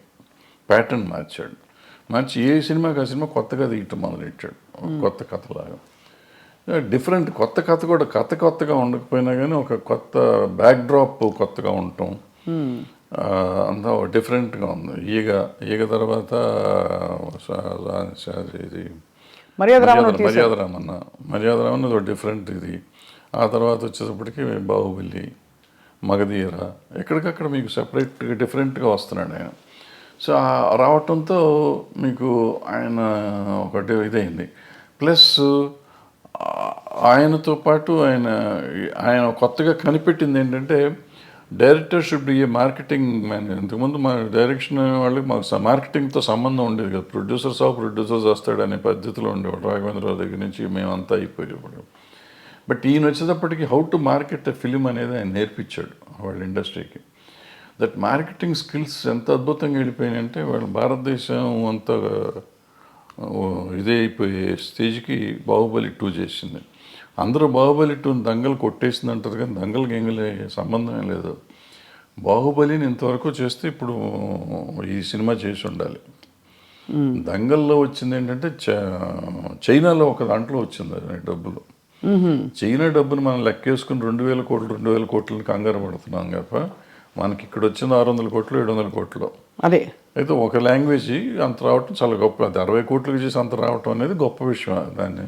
ప్యాటర్న్ మార్చి ఏ సినిమాకి ఆ సినిమా కొత్తగా తీయటం మొదలెట్టాడు. కొత్త కథలాగా డిఫరెంట్. కొత్త కథ కూడా కొత్తగా ఉండకపోయినా కానీ ఒక కొత్త బ్యాక్డ్రాప్ కొత్తగా ఉండటం అంతా డిఫరెంట్గా ఉంది. ఈగ తర్వాత ఇది మర్యాదరామన్న ఒక డిఫరెంట్ ఇది. ఆ తర్వాత వచ్చేటప్పటికి బాహుబలి, మగధీర, ఎక్కడికక్కడ మీకు సెపరేట్గా డిఫరెంట్గా వస్తున్నాడు ఆయన. సో రావటంతో మీకు ఆయన ఒకటి ఇదైంది. ప్లస్ ఆయనతో పాటు ఆయన కొత్తగా కనిపెట్టింది ఏంటంటే director should be A marketing man. ఇంతకుముందు మా డైరెక్షన్ వాళ్ళకి మాకు మార్కెటింగ్తో సంబంధం ఉండేది కదా. ప్రొడ్యూసర్స్ వస్తాడనే పద్ధతిలో ఉండేవాడు. రాఘవేంద్రరావు దగ్గర నుంచి మేమంతా అయిపోయేవాడు. బట్ ఈయన వచ్చేటప్పటికి how to market a film అనేది ఆయన నేర్పించాడు వాళ్ళ ఇండస్ట్రీకి. దట్ మార్కెటింగ్ స్కిల్స్ ఎంత అద్భుతంగా వెళ్ళిపోయినాయంటే వాళ్ళు భారతదేశం అంత ఇదే అయిపోయే స్టేజ్కి బాహుబలి 2 చేసింది. అందరూ బాహుబలి 2 దంగలు కొట్టేసింది అంటారు కానీ దంగలకి సంబంధమే లేదు. బాహుబలిని ఇంతవరకు చేస్తే ఇప్పుడు ఈ సినిమా చేసి ఉండాలి. దంగల్లో వచ్చింది ఏంటంటే చైనాలో ఒక దాంట్లో వచ్చింది డబ్బులు. చైనా డబ్బుని మనం లెక్కేసుకుని 2,000 కోట్లు 2,000 కోట్లని కంగారు పడుతున్నాం తప్ప మనకి ఇక్కడ వచ్చిన 600 కోట్లు 700 కోట్లు. అదే అయితే ఒక లాంగ్వేజ్ అంత రావటం చాలా గొప్ప. అది 60 కోట్లకి చేసి అంత రావటం అనేది గొప్ప విషయం. దాన్ని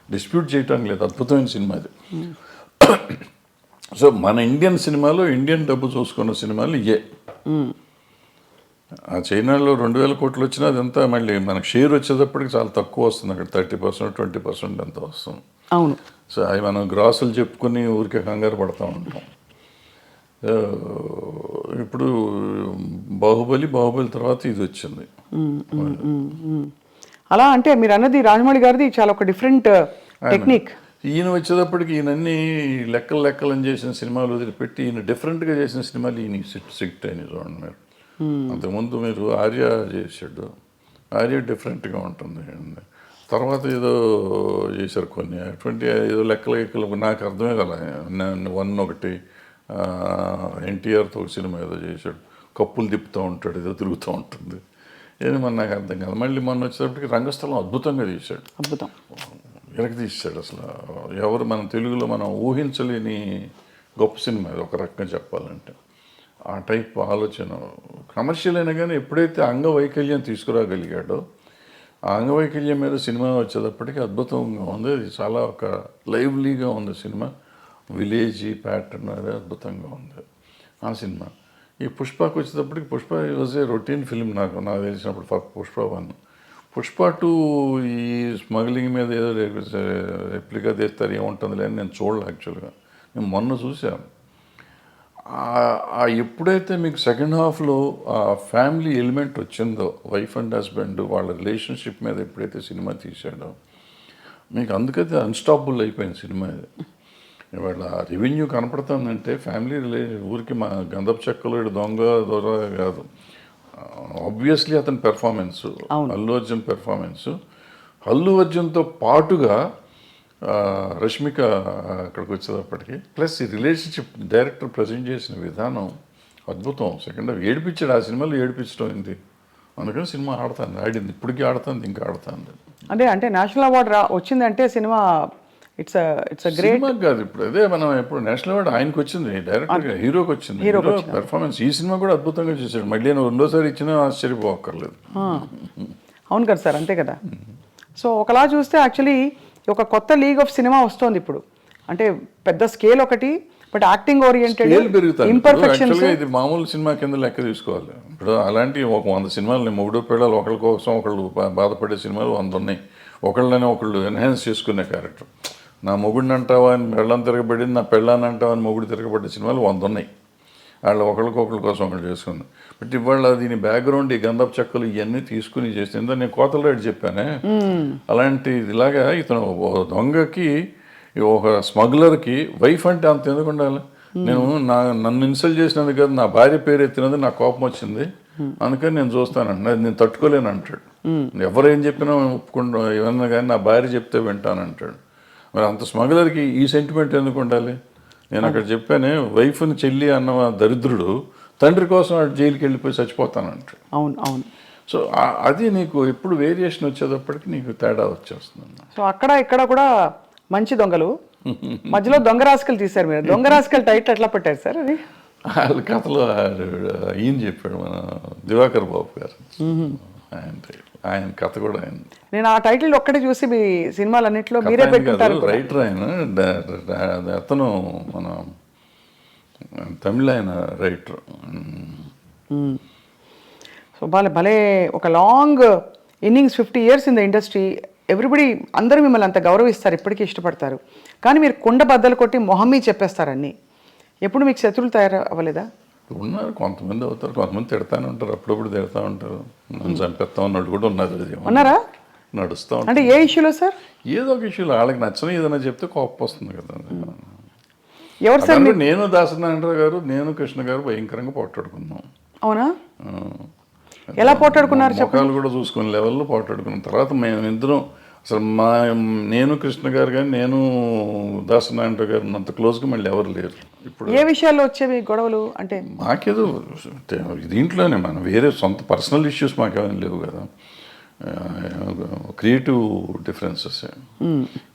డిస్ప్యూట్ చేయడానికి లేదు. అద్భుతమైన సినిమా అది. సో మన ఇండియన్ సినిమాలో ఇండియన్ డబ్బు చూసుకున్న సినిమాలు ఇవే. ఆ చైనాలో 2,000 కోట్లు వచ్చినా అదంతా మళ్ళీ మనకు షేర్ వచ్చేటప్పటికి చాలా తక్కువ వస్తుంది. అక్కడ 30% 20% ఎంత వస్తుంది. అవును. సో అవి మనం గ్రాసులు చెప్పుకొని ఊరికే కంగారు పడతా ఉంటాం. ఇప్పుడు బాహుబలి తర్వాత ఇది వచ్చింది. అలా అంటే మీరు అన్నది రాజమౌళి గారిది చాలా ఒక డిఫరెంట్ టెక్నిక్. ఈయన వచ్చేటప్పటికి ఈయనన్నీ లెక్కలు చేసిన సినిమాలు వదిలిపెట్టి ఈయన డిఫరెంట్గా చేసిన సినిమాలు ఈయన సిట్ అయినాయి చూడండి మీరు. అంతకుముందు మీరు ఆర్య చేశాడు. ఆర్య డిఫరెంట్గా ఉంటుంది. తర్వాత ఏదో చేశారు కొన్ని అటువంటి ఏదో లెక్కలు నాకు అర్థమే కదా. 1 ఒకటి ఎన్టీఆర్తో ఒక సినిమా ఏదో చేశాడు. కప్పులు తిప్పుతూ ఉంటాడు, ఏదో తిరుగుతూ ఉంటుంది. ఏది మన నాకు అర్థం కాదు. మళ్ళీ మొన్న వచ్చేటప్పటికి రంగస్థలం అద్భుతంగా తీశాడు. అద్భుతం తీశాడు. అసలు ఎవరు మన తెలుగులో మనం ఊహించలేని గొప్ప సినిమా ఇది ఒక రకంగా చెప్పాలంటే. ఆ టైప్ ఆలోచన కమర్షియల్ అయినా కానీ ఎప్పుడైతే అంగవైకల్యం తీసుకురాగలిగాడో ఆ అంగవైకల్యం మీద సినిమా వచ్చేటప్పటికి అద్భుతంగా ఉంది. అది చాలా ఒక లైవ్లీగా ఉంది సినిమా. విలేజీ ప్యాటర్న్ అది అద్భుతంగా ఉంది ఆ సినిమా. ఈ పుష్పకు వచ్చేటప్పటికి Pushpa was a routine film నాకు తెలిసినప్పుడు. పుష్ప 1, పుష్ప 2 ఈ స్మగ్లింగ్ మీద ఏదో రెప్లికా తీస్తారు ఏముంటుంది అని నేను చూడలే. యాక్చువల్గా నేను మొన్న చూసాను. ఎప్పుడైతే మీకు సెకండ్ హాఫ్లో ఆ ఫ్యామిలీ ఎలిమెంట్ వచ్చిందో, వైఫ్ అండ్ హస్బెండ్ వాళ్ళ రిలేషన్షిప్ మీద ఎప్పుడైతే సినిమా తీసాడో మీకు అందుకైతే అన్స్టాపబుల్ అయిపోయింది సినిమా ఇది. ఇవాళ రెవెన్యూ కనపడుతుందంటే ఫ్యామిలీ ఊరికి మా గంధపు చెక్కలు దొంగ కాదు. ఆబ్వియస్లీ అతని పెర్ఫార్మెన్స్, అల్లు అర్జున్ పెర్ఫార్మెన్స్, అల్లు అర్జున్తో పాటుగా రష్మిక అక్కడికి వచ్చేటప్పటికి ప్లస్ ఈ రిలేషన్షిప్ డైరెక్టర్ ప్రజెంట్ చేసిన విధానం అద్భుతం. సెకండ్ హాఫ్ ఏడిపించాడు. ఆ సినిమాలో ఏడిపించడం అయింది. అందుకని సినిమా ఆడింది, ఇప్పటికీ ఆడుతుంది, ఇంకా ఆడుతుంది. అంటే నేషనల్ అవార్డు వచ్చిందంటే సినిమా ఇట్స్ గ్రేట్ సినిమా కాదు. ఇప్పుడు అదే మనం ఎప్పుడు నేషనల్ అవార్డు ఆయనకు వచ్చింది, డైరెక్టర్గా హీరోకి వచ్చింది. హీరో పెర్ఫార్మెన్స్ ఈ సినిమా కూడా అద్భుతంగా చేశాడు. మళ్ళీ నేను రెండోసారి ఇచ్చినా ఆశ్చర్యపోక్కర్లేదు. అవును కదా సార్, అంతే కదా. సో ఒకలా చూస్తే యాక్చువల్లీ ఒక కొత్త లీగ్ ఆఫ్ సినిమా వస్తుంది ఇప్పుడు. అంటే పెద్ద స్కేల్ ఒకటి, బట్ యాక్టింగ్ ఓరియంటెడ్ ఇంపర్ఫెక్షన్స్. ఇది మామూలు సినిమా కింద లెక్క తీసుకోవాలి. ఇప్పుడు అలాంటి ఒక 100 సినిమాలు మొగుడు పిల్లలు ఒకళ్ళ కోసం ఒకళ్ళు బాధపడే సినిమాలు 100 ఉన్నాయి. ఒకళ్ళని ఒకళ్ళు ఎన్హాన్స్ చేసుకునే క్యారెక్టర్. నా మొగుడిని అంటావా అని పెళ్ళని తిరగబడింది, నా పెళ్ళాన్ని అంటావా అని మొగుడు తిరగబడ్డ సినిమాలు 100 ఉన్నాయి. వాళ్ళు ఒకళ్ళకొకళ్ళ కోసం ఒకళ్ళు చేసుకుంది. బట్ ఇవాళ దీని బ్యాక్గ్రౌండ్ ఈ గంధపు చెక్కలు ఇవన్నీ తీసుకుని చేస్తే నేను కోతల రేటు చెప్పానే, అలాంటి ఇలాగా ఇతను దొంగకి ఒక స్మగ్లర్కి వైఫ్ అంటే అంత ఎందుకు ఉండాలి? నేను నన్ను ఇన్సల్ట్ చేసినందుకు కాదు, నా భార్య పేరు ఎత్తినందుకు నాకు కోపం వచ్చింది, అందుకని నేను చూస్తానంట, నేను తట్టుకోలేను అంటాడు. ఎవరేం చెప్పినా ఒప్పుకుంటా, ఏమన్నా కానీ నా భార్య చెప్తే వింటానంటాడు. మరి అంత స్మగ్లర్కి ఈ సెంటిమెంట్ ఎందుకు ఉండాలి? నేను అక్కడ చెప్పానే, వైఫ్ని చెల్లి అన్న దరిద్రుడు తండ్రి కోసం జైలుకి వెళ్ళిపోయి చచ్చిపోతానంటాడు. అవును అవును. సో అది నీకు ఎప్పుడు వేరియేషన్ వచ్చేటప్పటికి నీకు తేడా వచ్చేస్తుంది. సో అక్కడ ఇక్కడ కూడా మంచి దొంగలు, మధ్యలో దొంగ రాసుకలు తీశారు మీరు. దొంగ రాసుకలు టైటిల్ ఎట్లా పెట్టారు సార్? అది వాళ్ళ కథలో ఈయన చెప్పాడు, మన దివాకర్ బాబు గారు. ఆయన కథ కూడా ఆయన. నేను ఆ టైటిల్ ఒక్కటే చూసి మీ సినిమాలన్నింటిలో మీరే పెట్టుకుంటారు. రైటర్ ఆయన, అతను మన తమిళ ఆయన రైటర్. సో భలే ఒక long innings, 50 years in the industry. Everybody అందరూ మిమ్మల్ని అంత గౌరవిస్తారు, ఇప్పటికీ ఇష్టపడతారు. కానీ మీరు కుండ బద్దలు కొట్టి మొహమ్మీ చెప్పేస్తారు అన్నీ. ఎప్పుడు మీకు శత్రువులు తయారు అవ్వలేదా? ఉన్నారు, కొంతమంది అవుతారు, కొంతమంది తిడతానే ఉంటారు, అప్పుడప్పుడు తిడతా ఉంటారు. నన్ను చంపేస్తా ఉన్నట్టు కూడా ఉన్నారు. ఉన్నారా? నడుస్తూ ఉంటారు. అంటే ఏ ఇష్యూలో సార్? ఏదో ఒక ఇష్యూలో వాళ్ళకి నచ్చని ఏదైనా చెప్తే కోపం వస్తుంది కదా. ఎవరు సార్? నేను దాసనారాయణరావు గారు, నేను కృష్ణ గారు భయంకరంగా పోట్లాడుకున్నాం. అవునా? ఎలా పోట్లాడుకున్నారు? ముఖాలు కూడా చూసుకునే లెవెల్లో పోట్లాడుకున్నాం. తర్వాత మేము ఇద్దరం అసలు నేను కృష్ణ గారు కానీ నేను దాసనారాయణరావు గారు అంత క్లోజ్గా మళ్ళీ ఎవరు లేరు. ఇప్పుడు ఏ విషయాల్లో వచ్చేవి గొడవలు? అంటే మాకేదో దీంట్లోనే మనం వేరే సొంత పర్సనల్ ఇష్యూస్ మాకేమైనా లేవు కదా. Creative differences.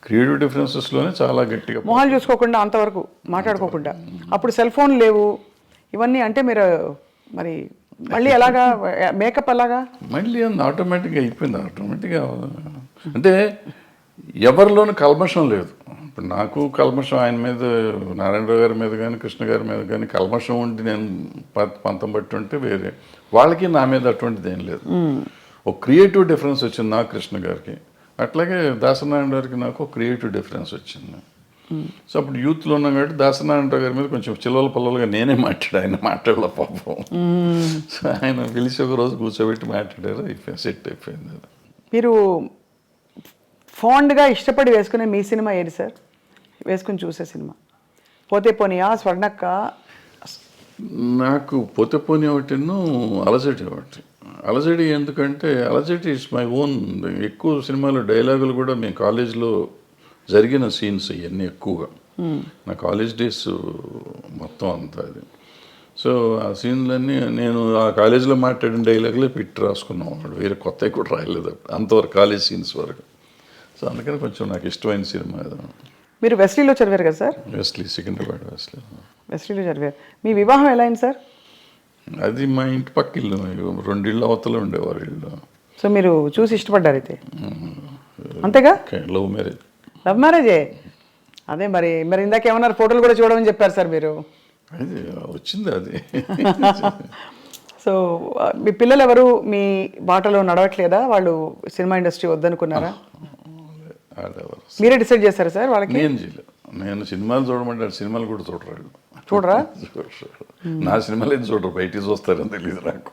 క్రియేటివ్ డిఫరెన్సెస్లోనే చాలా గట్టిగా మొహాలు చూసుకోకుండా అంతవరకు మాట్లాడుకోకుండా. అప్పుడు సెల్ ఫోన్ లేవు ఇవన్నీ. అంటే మీరు మరి మళ్ళీ ఎలాగా మేకప్ అలాగా మళ్ళీ ఆటోమేటిక్గా అయిపోయింది. ఆటోమేటిక్గా అంటే ఎవరిలోనూ కల్మషం లేదు. ఇప్పుడు నాకు కల్మషం ఆయన మీద, నారాయణరావు గారి మీద కానీ కృష్ణ గారి మీద కానీ కల్మషం ఉండి నేను పంతం బట్టి ఉంటే వేరే, వాళ్ళకి నా మీద అటువంటిది ఏం లేదు. ఒక క్రియేటివ్ డిఫరెన్స్ వచ్చింది నాకు కృష్ణ గారికి, అట్లాగే దాసనారాయణ గారికి నాకు ఒక క్రియేటివ్ డిఫరెన్స్ వచ్చింది. సో అప్పుడు యూత్లో ఉన్నాం కాబట్టి దాసనారాయణరావు గారి మీద కొంచెం చిల్లల పల్లలుగా నేనే ఆయన మాట్లాడలే పాపం. సో ఆయన పిలిచి ఒక రోజు కూర్చోబెట్టి మాట్లాడారు, సెట్ అయిపోయింది. మీరు ఫాండ్గా ఇష్టపడి వేసుకునే మీ సినిమా ఏది సార్? వేసుకుని చూసే సినిమా పోతే పోనీయా, స్వర్ణక్క? నాకు పోతే పోనీ ఒకటిను, అలజడి ఒకటి. అలజడి ఎందుకంటే అలజడి ఇట్స్ మై ఓన్. ఎక్కువ సినిమాలు డైలాగులు కూడా మేము కాలేజ్లో జరిగిన సీన్స్ ఇవన్నీ ఎక్కువగా నా కాలేజ్ డేస్ మొత్తం అంతా అది. సో ఆ సీన్లన్నీ నేను ఆ కాలేజీలో మాట్లాడిన డైలాగులే పెట్టి రాసుకున్నాం. వేరే కొత్తవి కూడా రాయలేదు అంతవరకు, కాలేజ్ సీన్స్ వరకు. సో అందుకని కొంచెం నాకు ఇష్టమైన సినిమా అది. మీరు వెస్లీలో చదివారు కదా సార్? వెస్లీ, సికింద్రాబాద్ వెస్లీలో చదివారు. మీ వివాహం ఎలా అయింది సార్? అది మా ఇంటి పక్క ఇల్లు, 2 ఇళ్ళు అవతల ఉండేవారు ఇల్లు. సో మీరు చూసి ఇష్టపడ్డారు అయితే, అంతేగా? Love marriage. లవ్ మ్యారేజే. అదే మరి ఇందాక ఏమన్నారు, ఫోటోలు కూడా చూడమని చెప్పారు సార్ మీరు. అది వచ్చింది అది. సో మీ పిల్లలు ఎవరు మీ బాటలో నడవట్లేదా? వాళ్ళు సినిమా ఇండస్ట్రీ వద్దనుకున్నారా? మీరే డిసైడ్ చేస్తారా సార్ వాళ్ళకి? నేను చేయలేదు. నేను సినిమాలు చూడమంటే సినిమాలు కూడా చూడరు. చూడరా? నా సినిమాలు ఏం చూడరు, బయటికి చూస్తారని తెలియదు నాకు.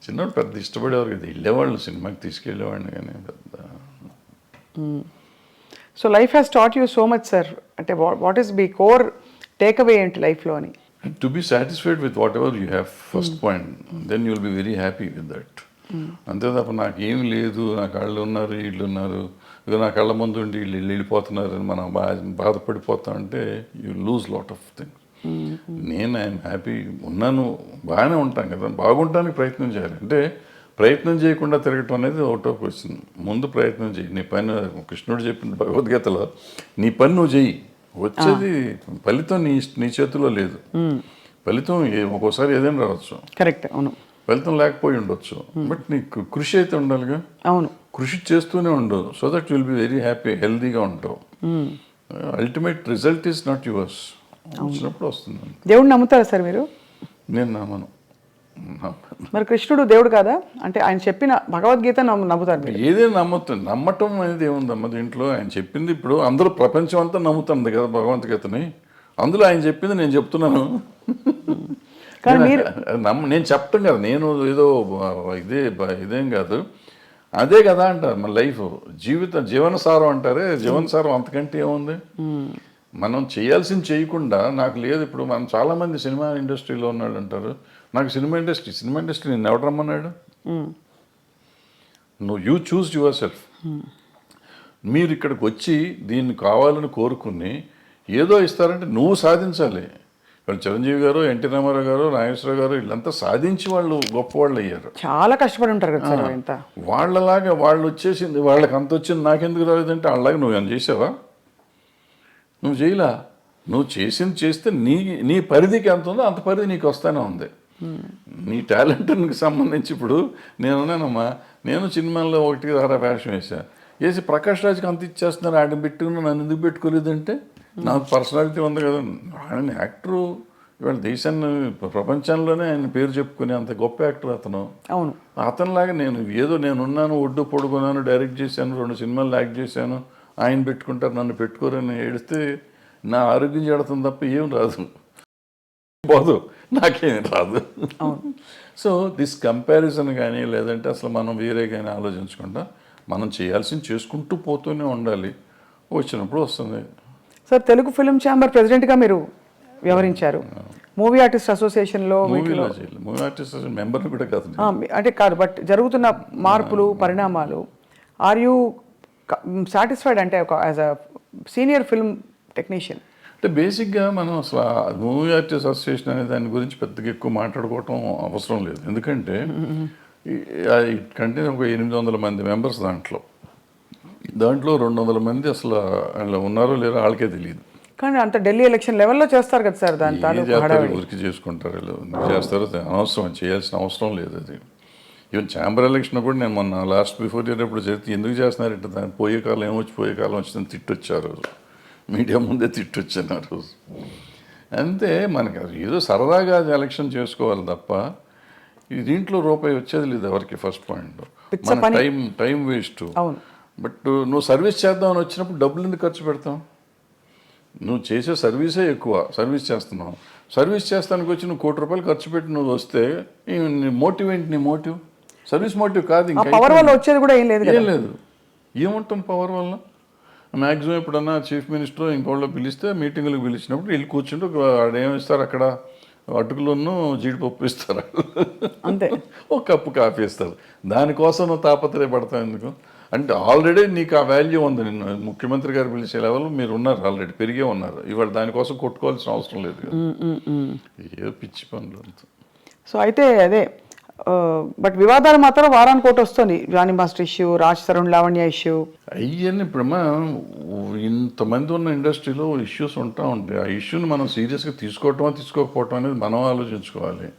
చిన్నప్పుడు పెద్ద ఇష్టపడేవారు కదా, వెళ్ళేవాళ్ళు సినిమాకి, తీసుకెళ్ళేవాడిని కానీ పెద్ద. So life has taught you so much sir. అంటే వాట్ ఈస్ మీ కోర్ టేక్ అవే ఏంటి లైఫ్లో అని? To be satisfied with whatever you have, first point, then you will be very happy with that. అంతే తప్ప నాకేం లేదు, నా కళ్ళు ఉన్నారు, వీళ్ళు ఉన్నారు, ఇక నా కళ్ళ ముందు ఉండి వీళ్ళు వెళ్ళిపోతున్నారు అని మనం బాధపడిపోతాం అంటే you lose lot of things. నేను ఐఎమ్ హ్యాపీ ఉన్నాను, బాగానే ఉంటాను కదా. బాగుంటానికి ప్రయత్నం చేయాలి. అంటే ప్రయత్నం చేయకుండా తిరగటం అనేది అవుట్ ఆఫ్ క్వశ్చన్. ముందు ప్రయత్నం చేయి. నీ పని, కృష్ణుడు చెప్పిన భగవద్గీతలో, నీ పని నువ్వు చెయ్యి, వచ్చేది ఫలితం నీ చేతిలో లేదు. ఫలితం ఒక్కోసారి ఏదైనా రావచ్చు, కరెక్ట్, అవును. ఫలితం లేకపోయి ఉండొచ్చు, బట్ నీకు కృషి అయితే ఉండాలిగా. అవును, కృషి చేస్తూనే ఉండు, so that will be very happy, హెల్దీగా ఉంటావు. Ultimate result is not yours. వచ్చినప్పుడు వస్తుంది. దేవుడిని నమ్ముతారా సార్ మీరు? నేను నమ్మను. మరి కృష్ణుడు దేవుడు కాదా? అంటే ఆయన చెప్పిన భగవద్గీత నమ్ముతారు మీరు? ఏదైనా నమ్ముతుంది. నమ్మటం అనేది ఏముందమ్మ దీంట్లో? ఆయన చెప్పింది ఇప్పుడు అందరూ ప్రపంచం అంతా నమ్ముతుంది కదా భగవద్గీతని. అందులో ఆయన చెప్పింది నేను చెప్తున్నాను. కానీ మీరు నేను చెప్తాను కదా, నేను ఏదో ఇదేం కాదు, అదే కదా అంటారు మన లైఫ్, జీవనసారం అంటారే. జీవనసారం అంతకంటే ఏముంది? మనం చేయాల్సింది చేయకుండా నాకు లేదు. ఇప్పుడు మనం చాలామంది సినిమా ఇండస్ట్రీలో ఉన్నాడు అంటారు, నాకు సినిమా ఇండస్ట్రీ నేను ఎవడు రమ్మన్నాడు? నువ్వు యూ చూస్ యువర్ సెల్ఫ్. మీరు ఇక్కడికి వచ్చి దీన్ని కావాలని కోరుకుని ఏదో ఇస్తారంటే నువ్వు సాధించాలి. వాళ్ళు చిరంజీవి గారు, ఎన్టీ రామారావు గారు, నాగేశ్వరరావు గారు వీళ్ళంతా సాధించి వాళ్ళు గొప్పవాళ్ళు అయ్యారు. చాలా కష్టపడి ఉంటారు కదా సార్. ఎంత వాళ్ళలాగా వాళ్ళు వచ్చేసింది, వాళ్ళకి అంత వచ్చింది, నాకెందుకు రాలేదంటే వాళ్ళలాగా నువ్వు ఏమైనా చేసావా? నువ్వు చేయలా. నువ్వు చేస్తే నీ పరిధికి ఎంత ఉందో అంత పరిధి నీకు వస్తూనే ఉంది. నీ టాలెంట్కి సంబంధించి ఇప్పుడు నేనున్నానమ్మా, నేను సినిమాల్లో 1 వేషం వేసి ప్రకాష్ రాజ్కి అంత ఇచ్చేస్తున్నారు, ఆడ పెట్టుకుని నన్ను ఎందుకు పెట్టుకోలేదంటే నాకు పర్సనాలిటీ ఉంది కదా. ఆయన యాక్టరు, ఇవాళ దేశాన్ని ప్రపంచంలోనే ఆయన పేరు చెప్పుకునే అంత గొప్ప యాక్టర్ అతను. అవును. అతనిలాగా నేనున్నాను, ఒడ్డు పొడుగున్నాను, డైరెక్ట్ చేశాను, 2 సినిమాలు యాక్ట్ చేశాను, ఆయన పెట్టుకుంటారు నన్ను పెట్టుకోరని ఏడిస్తే నా ఆరోగ్యం చెడుతుంది తప్ప ఏం రాదు, పోదు, నాకేం రాదు. సో దిస్ కంపారిజన్ కానీ లేదంటే అసలు మనం వేరే కానీ ఆలోచించకుండా మనం చేయాల్సింది చేసుకుంటూ పోతూనే ఉండాలి. వచ్చినప్పుడు వస్తుంది. సార్ తెలుగు ఫిల్మ్ ఛాంబర్ ప్రెసిడెంట్గా మీరు వ్యవహరించారు. మూవీ ఆర్టిస్ట్ అసోసియేషన్లో మూవీ ఆర్టిస్ట్ మెంబర్ని కూడా కాదు, అంటే కాదు, బట్ జరుగుతున్న మార్పులు పరిణామాలు, ఆర్ యూ సాటిస్ఫైడ్? అంటే ఒక as a senior film technician. అంటే బేసిక్గా మనం అసలు మూవీ ఆర్టిస్ట్ అసోసియేషన్ అనే దాని గురించి పెద్దగా ఎక్కువ మాట్లాడుకోవటం అవసరం లేదు. ఎందుకంటే కంటిన్యూ ఒక 800 మంది మెంబర్స్ దాంట్లో 200 మంది అసలు వాళ్ళు ఉన్నారో లేరో వాళ్ళకే తెలియదు. కానీ అంత ఢిల్లీ ఎలక్షన్ లెవెల్లో చేస్తారు కదా సార్, దాని తాలూకు హడావిడి. ఊరికి చేసుకుంటారు వీళ్ళు, ఎందుకు చేస్తారో అనవసరం, చేయాల్సిన అవసరం లేదు అది. ఈవెన్ ఛాంబర్ ఎలక్షన్ కూడా నేను మొన్న లాస్ట్ బిఫోర్ ఇయర్ ఎప్పుడు చేస్తే ఎందుకు చేస్తున్నారంటే దాన్ని పోయే కాలం ఏమొచ్చి పోయే కాలం వచ్చిందని తిట్టొచ్చారు, మీడియా ముందే తిట్టొచ్చాను ఆ రోజు. అంతే, మనకి ఏదో సరదాగా ఎలక్షన్ చేసుకోవాలి తప్ప ఈ దీంట్లో రూపాయి వచ్చేది లేదు ఎవరికి. ఫస్ట్ పాయింట్, మన టైం వేస్ట్. అవును. బట్ నువ్వు సర్వీస్ చేద్దామని వచ్చినప్పుడు డబ్బులు ఎందుకు ఖర్చు పెడతాం? నువ్వు చేసే సర్వీసే ఎక్కువ, సర్వీస్ చేస్తున్నావు. సర్వీస్ చేస్తానికి వచ్చి నువ్వు ₹1,00,00,000 ఖర్చు పెట్టి నువ్వు వస్తే నీ మోటివ్ ఏంటి? నీ మోటివ్ సర్వీస్ మోటివ్ కాదు. ఇంకా పవర్ వల్ల వచ్చేది కూడా ఏం లేదు. ఏం లేదు. ఏముంటాం పవర్ వల్ల? మ్యాక్సిమం ఎప్పుడన్నా చీఫ్ మినిస్టర్ ఇంకోళ్ళు పిలిస్తే మీటింగులకు పిలిచినప్పుడు వెళ్ళి కూర్చుంటే ఏమిస్తారు అక్కడ, అటుకులను జీడిపప్పు ఇస్తారు, అంతే. ఒక కప్పు కాఫీ ఇస్తారు. దానికోసం నువ్వు తాపత్రయపడతావు ఎందుకు? అంటే ఆల్రెడీ నీకు ఆ వాల్యూ ఉంది. నిన్ను ముఖ్యమంత్రి గారు పిలిచే లెవెల్ మీరు ఉన్నారు, ఆల్రెడీ పెరిగే ఉన్నారు. ఇవాళ దానికోసం కొట్టుకోవాల్సిన అవసరం లేదు కదా. ఏదో పిచ్చి పనులు అంత. సో అయితే అదే, బట్ వివాదాలు మాత్రం వారానికి ఒకటి వస్తుంది. Jani master issue, Raj Tarun Lavanya issue, అవన్నీ ఇప్పుడమ్మా ఇంతమంది ఉన్న ఇండస్ట్రీలో ఇష్యూస్ ఉంటా ఉంటాయి. ఆ ఇష్యూని మనం సీరియస్గా తీసుకోవటమా తీసుకోకపోవటం అనేది మనం ఆలోచించుకోవాలి.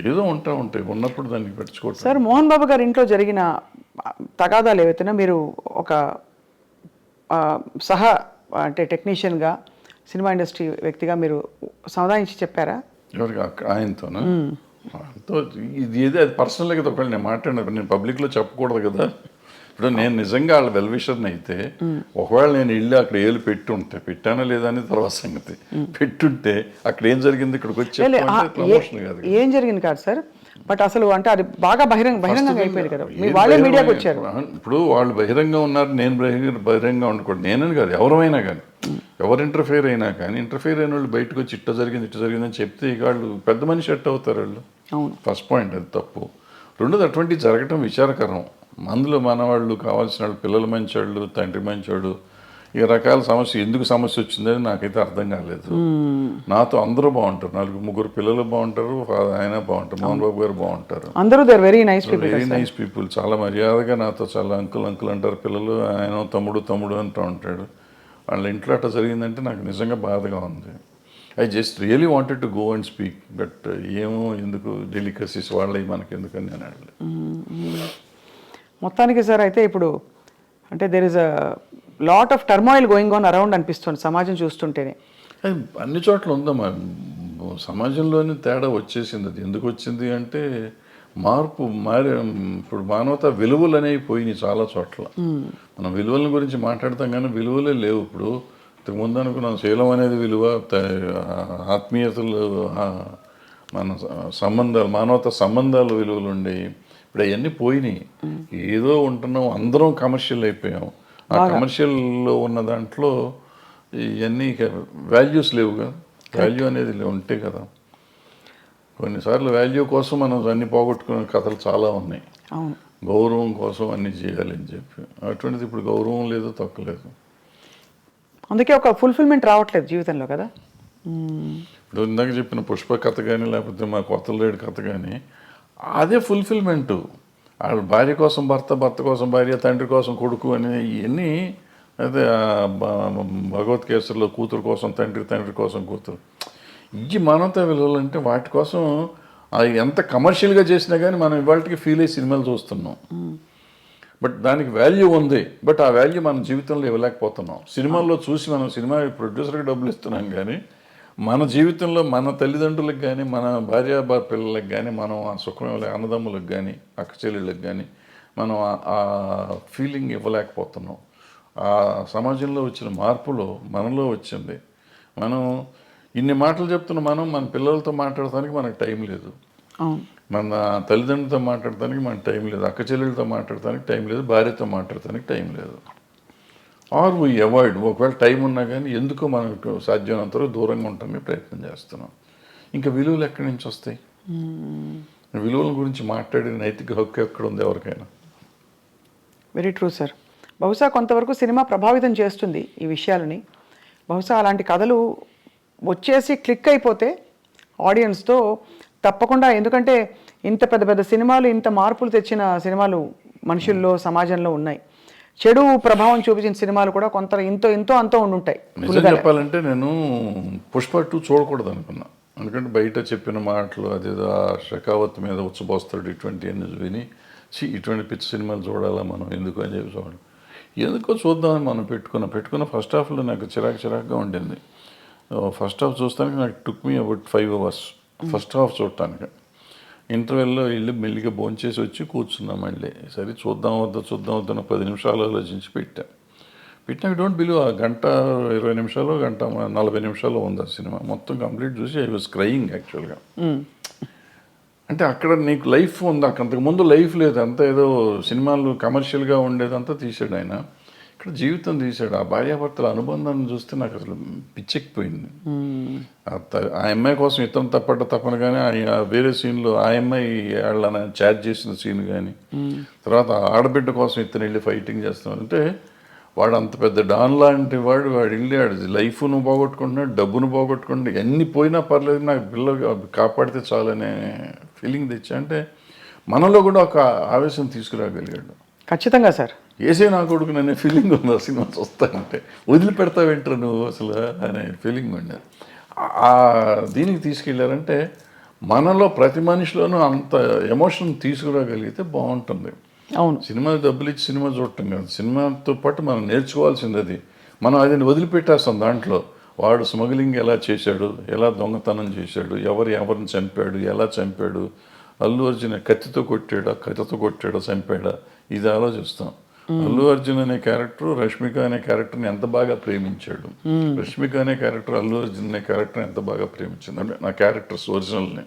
ఏదో ఉంటాయి, ఉన్నప్పుడు దాన్ని పెట్టుకోవటం. సార్ మోహన్ బాబు గారి ఇంట్లో జరిగిన తగాదాలు ఏవైతేనా మీరు ఒక అంటే టెక్నీషియన్గా, సినిమా ఇండస్ట్రీ వ్యక్తిగా మీరు సమాధానించి చెప్పారా? ఎవరికి? ఆయనతోనా? ఆయనతో ఇది ఏదో అది పర్సనల్గా కదా. ఒకవేళ నేను మాట్లాడినప్పుడు నేను పబ్లిక్లో చెప్పకూడదు కదా. ఇప్పుడు నేను నిజంగా వాళ్ళ వెల్విషర్ని అయితే ఒకవేళ నేను వెళ్ళి అక్కడ ఏళ్ళు పెట్టుంటే, పెట్టానా లేదా అనేది తర్వాత సంగతి, పెట్టుంటే అక్కడ ఏం జరిగింది ఇక్కడికి వచ్చి ప్రమోషన్ కాదు. ఏం జరిగింది కాదు సార్, బట్ అసలు అంటే అది బాగా బహిరంగంగా అయిపోయింది కదా, మీ వాళ్ళే మీడియాకి వచ్చారు. ఇప్పుడు వాళ్ళు బహిరంగంగా ఉన్నారు, నేను బహిరంగంగా ఉండకూడదు. నేనని కాదు, ఎవరైనా కానీ, ఎవరు ఇంటర్ఫియర్ అయినా కానీ, ఇంటర్ఫియర్ అయిన వాళ్ళు బయటకు వచ్చి ఇట్ట జరిగిందని చెప్తే ఇక వాళ్ళు పెద్ద మనిషి ఎట్ అవుతారు వాళ్ళు. ఫస్ట్ పాయింట్ అది తప్పు. రెండోది అటువంటి జరగటం విచారకరం. అందులో మన వాళ్ళు కావాల్సిన వాళ్ళు, పిల్లలు మంచివాళ్ళు, తండ్రి మంచివాడు, ఈ రకాల సమస్య ఎందుకు సమస్య వచ్చిందని నాకైతే అర్థం కాలేదు. నాతో అందరూ బాగుంటారు, 4-3 పిల్లలు బాగుంటారు, ఆయన బాగుంటారు, మోహన్ బాబు గారు బాగుంటారు, అందరూ వెరీ నైస్ పీపుల్. చాలా మర్యాదగా నాతో చాలా అంకుల్ అంటారు పిల్లలు, ఆయన తమ్ముడు అంటూ ఉంటాడు. వాళ్ళ ఇంట్లో అట్లా జరిగిందంటే నాకు నిజంగా బాధగా ఉంది. I just really wanted to go and speak, but ఏమో ఎందుకు డెలికసీస్ వాళ్ళవి మనకి ఎందుకని నేను అడగలేదు. మొత్తానికి సార్ అయితే ఇప్పుడు అంటే there is a lot of turmoil going on around అనిపిస్తుంది సమాజం చూస్తుంటేనే. అన్ని చోట్ల ఉందమ్మా, సమాజంలోని తేడా వచ్చేసింది. అది ఎందుకు వచ్చింది అంటే మార్పు ఇప్పుడు మానవత విలువలు అనేవి పోయినాయి చాలా చోట్ల. మనం విలువల గురించి మాట్లాడతాం కానీ విలువలే లేవు. ఇప్పుడు ఇంతకుముందు అనుకున్నాం శీలం అనేది విలువ, ఆత్మీయతలు, మన సంబంధాలు, మానవత సంబంధాలు విలువలు ఉండేవి. ఇప్పుడు అవన్నీ పోయినాయి. ఏదో ఉంటున్నాం, అందరం కమర్షియల్ అయిపోయాం. ఆ కమర్షియల్లో ఉన్న దాంట్లో ఇవన్నీ వాల్యూస్ లేవు కదా. వాల్యూ అనేది ఉంటే కదా. కొన్నిసార్లు వాల్యూ కోసం మనం అన్ని పోగొట్టుకునే కథలు చాలా ఉన్నాయి. గౌరవం కోసం అన్నీ చేయాలి అని చెప్పి, అటువంటిది ఇప్పుడు గౌరవం లేదు, తక్కువలేదు. అందుకే ఒక ఫుల్ఫిల్మెంట్ రావట్లేదు జీవితంలో కదా. ఇప్పుడు ఇందాక చెప్పిన పుష్ప కథ కానీ, లేకపోతే మా కొత్త లేడు కథ కానీ, అదే ఫుల్ఫిల్మెంటు. వాళ్ళ భార్య కోసం భర్త, భర్త కోసం భార్య, తండ్రి కోసం కొడుకు అని ఇవన్నీ. అయితే భగవద్గీతలో కూతురు కోసం తండ్రి, తండ్రి కోసం కూతురు, ఈ మానవతా విలువలు అంటే వాటి కోసం ఎంత కమర్షియల్గా చేసినా కానీ మనం ఇవాళకి ఫీల్ అయ్యి సినిమాలు చూస్తున్నాం. బట్ దానికి వాల్యూ ఉంది, బట్ ఆ వాల్యూ మన జీవితంలో ఇవ్వలేకపోతున్నాం. సినిమాల్లో చూసి మనం సినిమా ప్రొడ్యూసర్కి డబ్బులు ఇస్తున్నాం కానీ మన జీవితంలో మన తల్లిదండ్రులకు కానీ, మన భార్య పిల్లలకు కానీ మనం ఆ సుఖం ఇవ్వలేక, అన్నదమ్ములకు కానీ, అక్క చెల్లెళ్ళకి కానీ మనం ఆ ఫీలింగ్ ఇవ్వలేకపోతున్నాం. ఆ సమాజంలో వచ్చిన మార్పులో మనలో వచ్చింది. మనం ఇన్ని మాటలు చెప్తున్న మనం మన పిల్లలతో మాట్లాడటానికి మనకు టైం లేదు, మన తల్లిదండ్రులతో మాట్లాడటానికి మనకు టైం లేదు, అక్క చెల్లెలతో మాట్లాడటానికి టైం లేదు, భార్యతో మాట్లాడటానికి టైం లేదు. Are we avoid. ఒకవేళ టైం ఉన్నా కానీ ఎందుకో మనకు సాధ్యమైనంత వరకు దూరంగా ఉండటానికి ప్రయత్నం చేస్తున్నాం. ఇంకా విలువలు ఎక్కడి నుంచి వస్తాయి? విలువల గురించి మాట్లాడే నైతిక హక్కు ఎక్కడ ఉంది ఎవరికైనా? Very true sir. బహుశా కొంతవరకు సినిమా ప్రభావితం చేస్తుంది ఈ విషయాలని. బహుశా అలాంటి కథలు వచ్చేసి క్లిక్ అయిపోతే ఆడియన్స్తో తప్పకుండా, ఎందుకంటే ఇంత పెద్ద పెద్ద సినిమాలు, ఇంత మార్పులు తెచ్చిన సినిమాలు మనుషుల్లో, సమాజంలో ఉన్నాయి. చెడు ప్రభావం చూపించిన సినిమాలు కూడా కొంత ఎంతో అంతో ఉండుంటాయి. నిజం చెప్పాలంటే నేను పుష్ప 2 చూడకూడదు అనుకున్నా. ఎందుకంటే బయట చెప్పిన మాటలు అదేదో ఆ షెకావత్ మీద ఉచ్చబోస్తాడు ఇటువంటి అన్ని విని ఇటువంటి పిచ్చి సినిమాలు చూడాలా మనం ఎందుకు అని చెప్పి చూడాలి. ఎందుకో చూద్దామని మనం పెట్టుకున్న ఫస్ట్ హాఫ్లో నాకు చిరాకుగా ఉండింది. ఫస్ట్ హాఫ్ చూస్తానికి నాకు took me about 5 hours first half చూడటానికి. ఇంటర్వెల్లో వెళ్ళి మెల్లిగా భోంచేసి వచ్చి కూర్చున్నాం మళ్ళీ. సరే చూద్దాం వద్దా 10 నిమిషాలు ఆలోచించి పెట్టినాక డోంట్ బిలీవ్ ఆ 1:20 నిమిషాలు 1:40 నిమిషాలు ఉంది ఆ సినిమా. మొత్తం కంప్లీట్ చూసి ఐ వాజ్ క్రయింగ్ యాక్చువల్గా. అంటే అక్కడ నీకు లైఫ్ ఉంది, అంతకుముందు లైఫ్ లేదు, అంతా ఏదో సినిమాలు కమర్షియల్గా ఉండేదంతా తీసాడు ఆయన. ఇక్కడ జీవితం తీశాడు. ఆ భార్యాభర్తల అనుబంధాన్ని చూస్తే నాకు అసలు పిచ్చెక్కిపోయింది. ఆ అమ్మాయి కోసం ఇతను తప్పన కానీ వేరే సీన్లో ఆ అమ్మాయి వాళ్ళని చాట్ చేసిన సీన్ కానీ, తర్వాత ఆడబిడ్డ కోసం ఇతను వెళ్ళి ఫైటింగ్ చేస్తున్నాడు. అంటే వాడు అంత పెద్ద డాన్ లాంటి వాడు వెళ్ళి లైఫ్ను పోగొట్టుకుంటున్నాడు, డబ్బును పోగొట్టుకుంటున్నాడు, ఎన్ని పోయినా పర్లేదు నాకు పిల్లలు కాపాడితే చాలనే ఫీలింగ్ తెచ్చా. అంటే మనలో కూడా ఒక ఆవేశం తీసుకురాగలిగాడు. ఖచ్చితంగా సార్. ఏసే నా కొడుకు అనే ఫీలింగ్ ఉంది ఆ సినిమా చూస్తానంటే. వదిలిపెడతావేంటారు నువ్వు అసలు అనే ఫీలింగ్ ఉండేది. దీనికి తీసుకెళ్ళారంటే మనలో ప్రతి మనిషిలోనూ అంత ఎమోషన్ తీసుకురాగలిగితే బాగుంటుంది. అవును, సినిమా డబ్బులు ఇచ్చి సినిమా చూడటం కాదు, సినిమాతో పాటు మనం నేర్చుకోవాల్సింది అది. మనం అది వదిలిపెట్టేస్తాం. దాంట్లో వాడు స్మగ్లింగ్ ఎలా చేశాడు, ఎలా దొంగతనం చేశాడు, ఎవరిని చంపాడు, ఎలా చంపాడు, అల్లు అర్జున్ కత్తితో కొట్టాడా చంపాడా, ఇది ఆలోచిస్తాం. అల్లు అర్జున్ అనే క్యారెక్టర్ రష్మిక అనే క్యారెక్టర్ని ఎంత బాగా ప్రేమించాడు, రష్మిక అనే క్యారెక్టర్ అల్లు అర్జున్ అనే క్యారెక్టర్ని ఎంత బాగా ప్రేమించింది, అంటే నా క్యారెక్టర్స్ ఒరిజినల్ని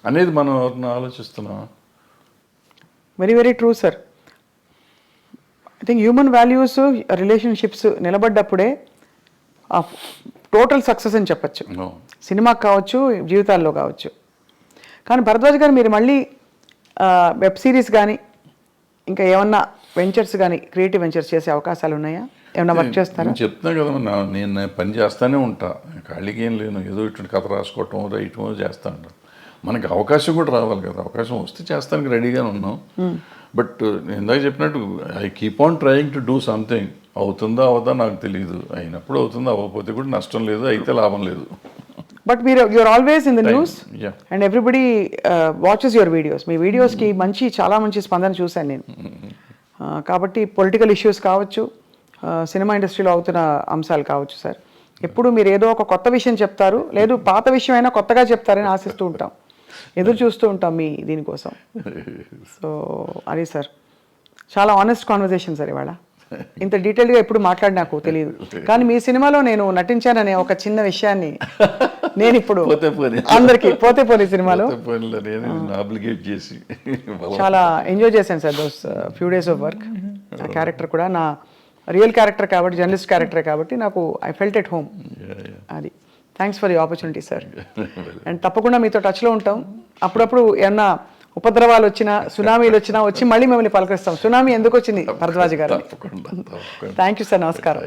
అనేది మనం ఎవరిని ఆలోచిస్తున్నాం. Very true sir. I think human values, relationships నిలబడ్డప్పుడే టోటల్ సక్సెస్ అని చెప్పచ్చు. సినిమాకి కావచ్చు, జీవితాల్లో కావచ్చు. కానీ భరద్వాజ్ గారు మీరు మళ్ళీ వెబ్ సిరీస్ కానీ ఇంకా ఏమన్నా వెంచర్స్ కానీ, క్రియేటివ్ వెంచర్స్ చేసే అవకాశాలు ఉన్నాయా? ఏమన్నా వర్క్ చేస్తారా? నేను చెప్తున్నా కదా, నేను పని చేస్తూనే ఉంటా, ఖాళీగా ఏం లేను. ఏదో ఇటువంటి కథ రాసుకోవటం రైటమో చేస్తూ ఉంటాను. మనకి అవకాశం కూడా రావాలి కదా, అవకాశం వస్తే చేస్తానికి రెడీగానే ఉన్నాం. బట్ నేను ఇందాక చెప్పినట్టు I keep on trying to do something. అవుతుందా అవదా నాకు తెలియదు, అయినప్పుడు అవుతుందా, అవ్వకపోతే కూడా నష్టం లేదు, అయితే లాభం లేదు. But you're always in the news, and everybody watches your videos. మీ వీడియోస్కి చాలా మంచి స్పందన చూశాను నేను. కాబట్టి పొలిటికల్ ఇష్యూస్ కావచ్చు, సినిమా ఇండస్ట్రీలో అవుతున్న అంశాలు కావచ్చు సార్, ఎప్పుడు మీరు ఏదో ఒక కొత్త విషయం చెప్తారు, లేదు పాత విషయం అయినా కొత్తగా చెప్తారని ఆశిస్తూ ఉంటాం, ఎదురు చూస్తూ ఉంటాం మీ దీనికోసం. సో అది సార్, చాలా ఆనెస్ట్ కాన్వర్జేషన్ సార్ ఇవాళ. ఇంత డీటెయిల్గా ఎప్పుడు మాట్లాడి నాకు తెలియదు, కానీ మీ సినిమాలో నేను నటించాననే ఒక చిన్న విషయాన్ని నేను ఇప్పుడు అందరికి పోతే సినిమాలో చాలా ఎంజాయ్ చేశాను sir. Those few days of work. ఆ క్యారెక్టర్ కూడా నా రియల్ క్యారెక్టర్ కాబట్టి, జర్నలిస్ట్ క్యారెక్టరే కాబట్టి నాకు ఐ ఫెల్ట్ ఎట్ హోమ్. అది thanks for the opportunity sir. And తప్పకుండా మీతో టచ్లో ఉంటాం. అప్పుడప్పుడు ఏమన్నా ఉపద్రవాలు వచ్చినా, సునామీలు వచ్చినా వచ్చి మళ్ళీ మిమ్మల్ని పలకరిస్తాం. సునామీ ఎందుకు వచ్చింది భరద్వాజ్ గారు? Thank you sir. నమస్కారం.